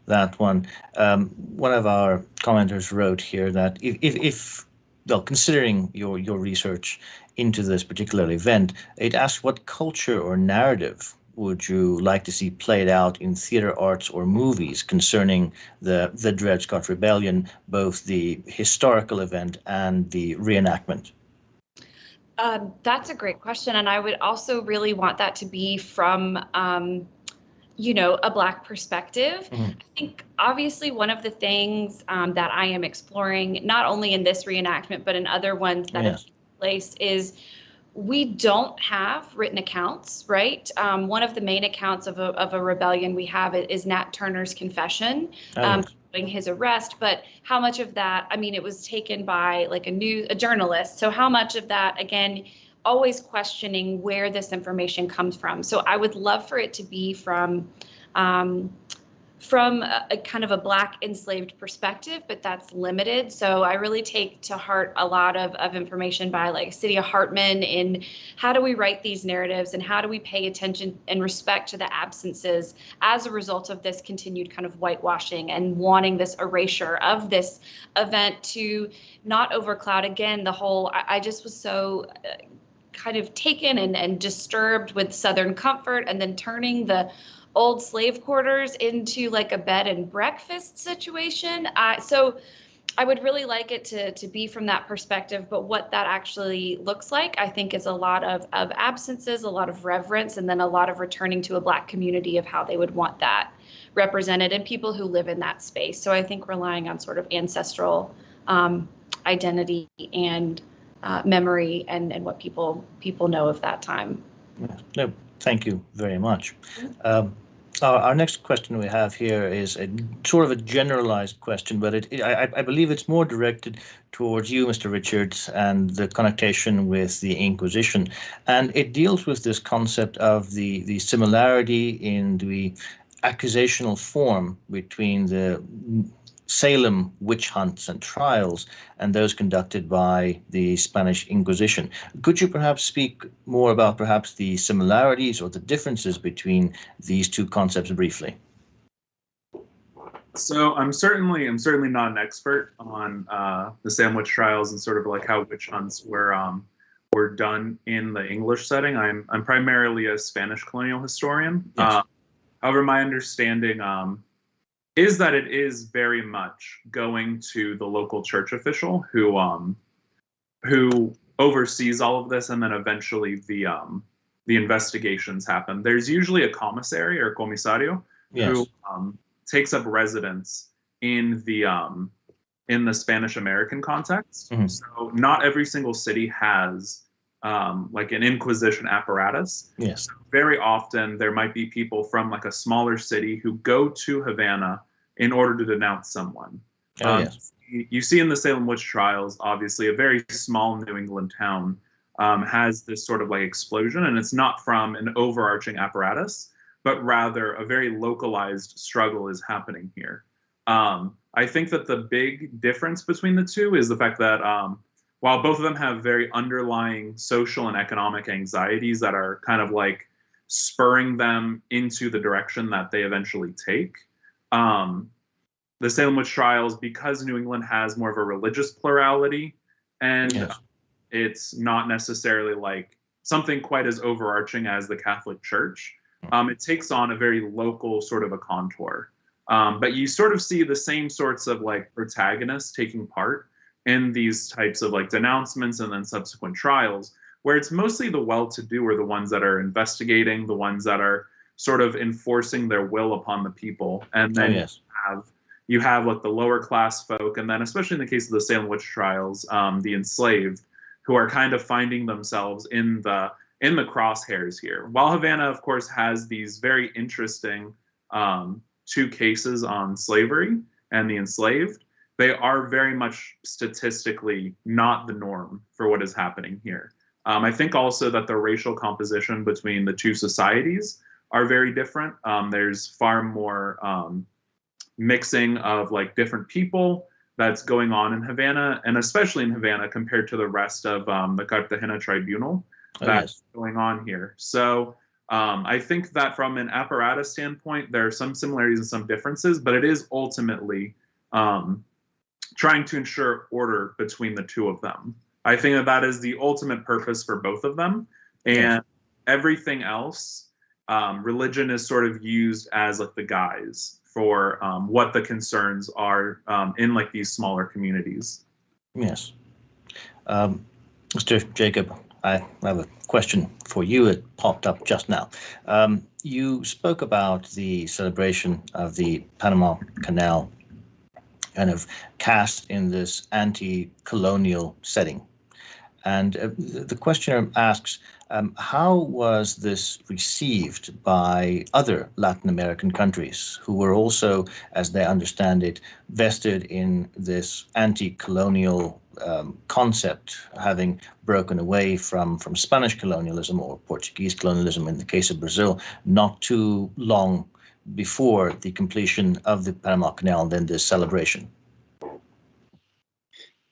that one, one of our commenters wrote here that if considering your research into this particular event, it asked what culture or narrative would you like to see played out in theater arts or movies concerning the Dred Scott Rebellion, both the historical event and the reenactment? That's a great question. And I would also really want that to be from, a Black perspective. Mm-hmm. I think obviously one of the things that I am exploring, not only in this reenactment, but in other ones that have taken place, is we don't have written accounts, right? One of the main accounts of a rebellion we have is Nat Turner's confession, following his arrest. But how much of that, I mean, it was taken by like a journalist. So how much of that, again, always questioning where this information comes from. So I would love for it to be from a kind of a Black enslaved perspective, but that's limited. So I really take to heart a lot of information by like Cydia Hartman in how do we write these narratives and how do we pay attention and respect to the absences as a result of this continued kind of whitewashing and wanting this erasure of this event to not overcloud again the whole, I just was so kind of taken and disturbed with Southern comfort and then turning the old slave quarters into like a bed and breakfast situation. So I would really like it to be from that perspective, but what that actually looks like, I think, is a lot of absences, a lot of reverence, and then a lot of returning to a Black community of how they would want that represented and people who live in that space. So I think relying on sort of ancestral identity and memory and what people know of that time. No, thank you very much. Our next question we have here is a sort of a generalized question, but I believe it's more directed towards you, Mr. Richards, and the connotation with the Inquisition. And it deals with this concept of the similarity in the accusational form between the Salem witch hunts and trials and those conducted by the Spanish Inquisition. Could you perhaps speak more about perhaps the similarities or the differences between these two concepts briefly? So I'm certainly not an expert on the Salem witch trials and sort of like how witch hunts were done in the English setting. I'm primarily a Spanish colonial historian. Yes. However, my understanding is that it is very much going to the local church official who oversees all of this, and then eventually the investigations happen. There's usually a commissary or comisario who takes up residence in the Spanish American context. Mm-hmm. So not every single city has like an Inquisition apparatus. Yes. So very often there might be people from like a smaller city who go to Havana in order to denounce someone. Yes. You see in the Salem witch trials, obviously a very small New England town has this sort of like explosion, and it's not from an overarching apparatus, but rather a very localized struggle is happening here. I think that the big difference between the two is the fact that while both of them have very underlying social and economic anxieties that are kind of like spurring them into the direction that they eventually take, the Salem witch trials, because New England has more of a religious plurality, and it's not necessarily like something quite as overarching as the Catholic Church, it takes on a very local sort of a contour. But you sort of see the same sorts of like protagonists taking part in these types of like denouncements and then subsequent trials, where it's mostly the well-to-do or the ones that are investigating, the ones that are sort of enforcing their will upon the people. And then you have like the lower class folk, and then especially in the case of the Salem witch trials, the enslaved, who are kind of finding themselves in the crosshairs here. While Havana, of course, has these very interesting two cases on slavery and the enslaved, they are very much statistically not the norm for what is happening here. I think also that the racial composition between the two societies are very different. There's far more mixing of like different people that's going on in Havana, and especially in Havana compared to the rest of the Cartagena tribunal that's going on here. So I think that from an apparatus standpoint, there are some similarities and some differences, but it is ultimately trying to ensure order between the two of them. I think that is the ultimate purpose for both of them. And everything else, religion is sort of used as like the guise for what the concerns are in like these smaller communities. Yes. Mr. Jacob, I have a question for you. It popped up just now. You spoke about the celebration of the Panama Canal kind of cast in this anti-colonial setting. And the questioner asks, how was this received by other Latin American countries who were also, as they understand it, vested in this anti-colonial concept, having broken away from Spanish colonialism or Portuguese colonialism in the case of Brazil, not too long before the completion of the Panama Canal and then this celebration?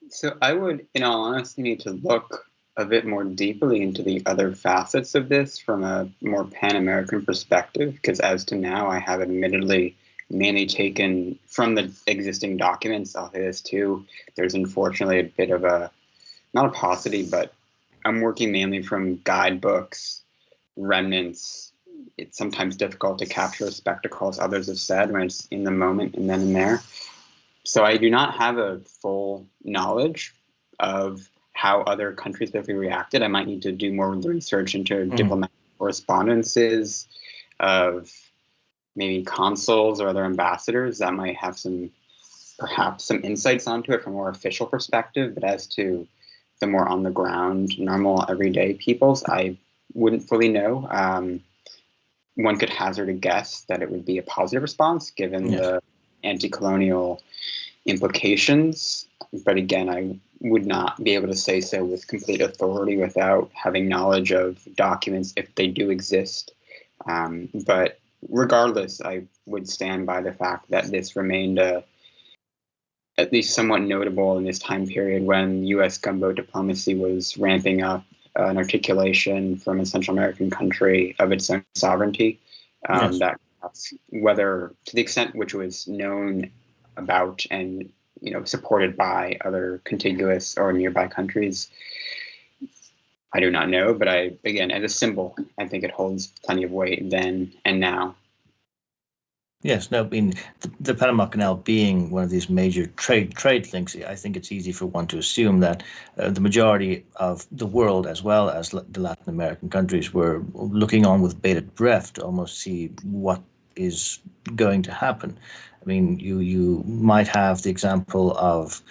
So I would, in all honesty, need to look a bit more deeply into the other facets of this from a more Pan-American perspective, because as to now, I have admittedly mainly taken from the existing documents. I'll say this too, there's unfortunately a bit of a, not a paucity, but I'm working mainly from guidebooks, remnants. It's sometimes difficult to capture a spectacle, as others have said, when it's in the moment and then and there. So I do not have a full knowledge of how other countries specifically reacted. I might need to do more research into diplomatic correspondences of maybe consuls or other ambassadors that might have perhaps some insights onto it from a more official perspective. But as to the more on the ground, normal, everyday peoples, I wouldn't fully know. One could hazard a guess that it would be a positive response given the anti-colonial implications. But again, I would not be able to say so with complete authority without having knowledge of documents if they do exist. But regardless, I would stand by the fact that this remained at least somewhat notable in this time period when U.S. gunboat diplomacy was ramping up an articulation from a Central American country of its own sovereignty. That whether to the extent which was known about and supported by other contiguous or nearby countries, I do not know. But again, as a symbol, I think it holds plenty of weight then and now. Yes, no, I mean, the Panama Canal being one of these major trade links, I think it's easy for one to assume that the majority of the world, as well as the Latin American countries, were looking on with bated breath to almost see what is going to happen. I mean, you might have the example of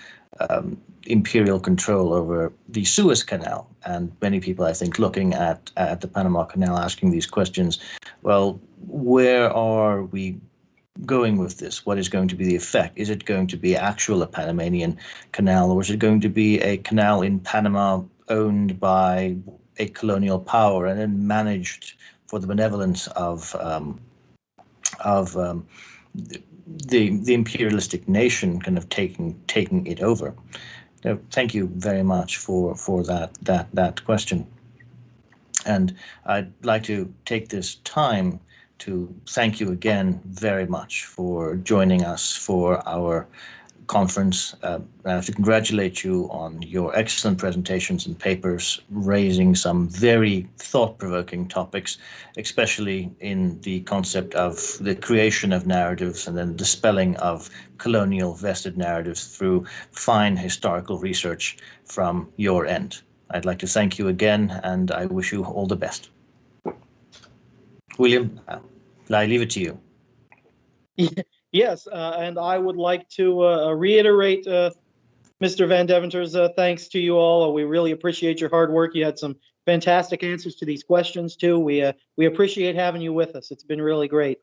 imperial control over the Suez Canal, and many people, I think, looking at the Panama Canal, asking these questions. Well, where are we going with this? What is going to be the effect? Is it going to be a Panamanian canal, or is it going to be a canal in Panama owned by a colonial power and then managed for the benevolence of the imperialistic nation, kind of taking it over? So thank you very much for that question, and I'd like to take this time to thank you again very much for joining us for our conference. I have to congratulate you on your excellent presentations and papers, raising some very thought-provoking topics, especially in the concept of the creation of narratives and then dispelling of colonial vested narratives through fine historical research from your end. I'd like to thank you again, and I wish you all the best. William, I leave it to you. Yes, and I would like to reiterate Mr. Van Deventer's thanks to you all. We really appreciate your hard work. You had some fantastic answers to these questions too. We appreciate having you with us. It's been really great.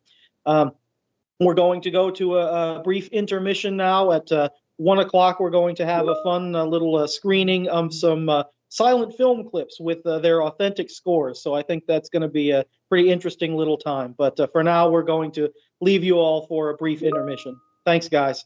We're going to go to a brief intermission now. At 1 o'clock, we're going to have a fun little screening of some silent film clips with their authentic scores. So I think that's going to be a pretty interesting little time. But for now, we're going to leave you all for a brief intermission. Thanks, guys.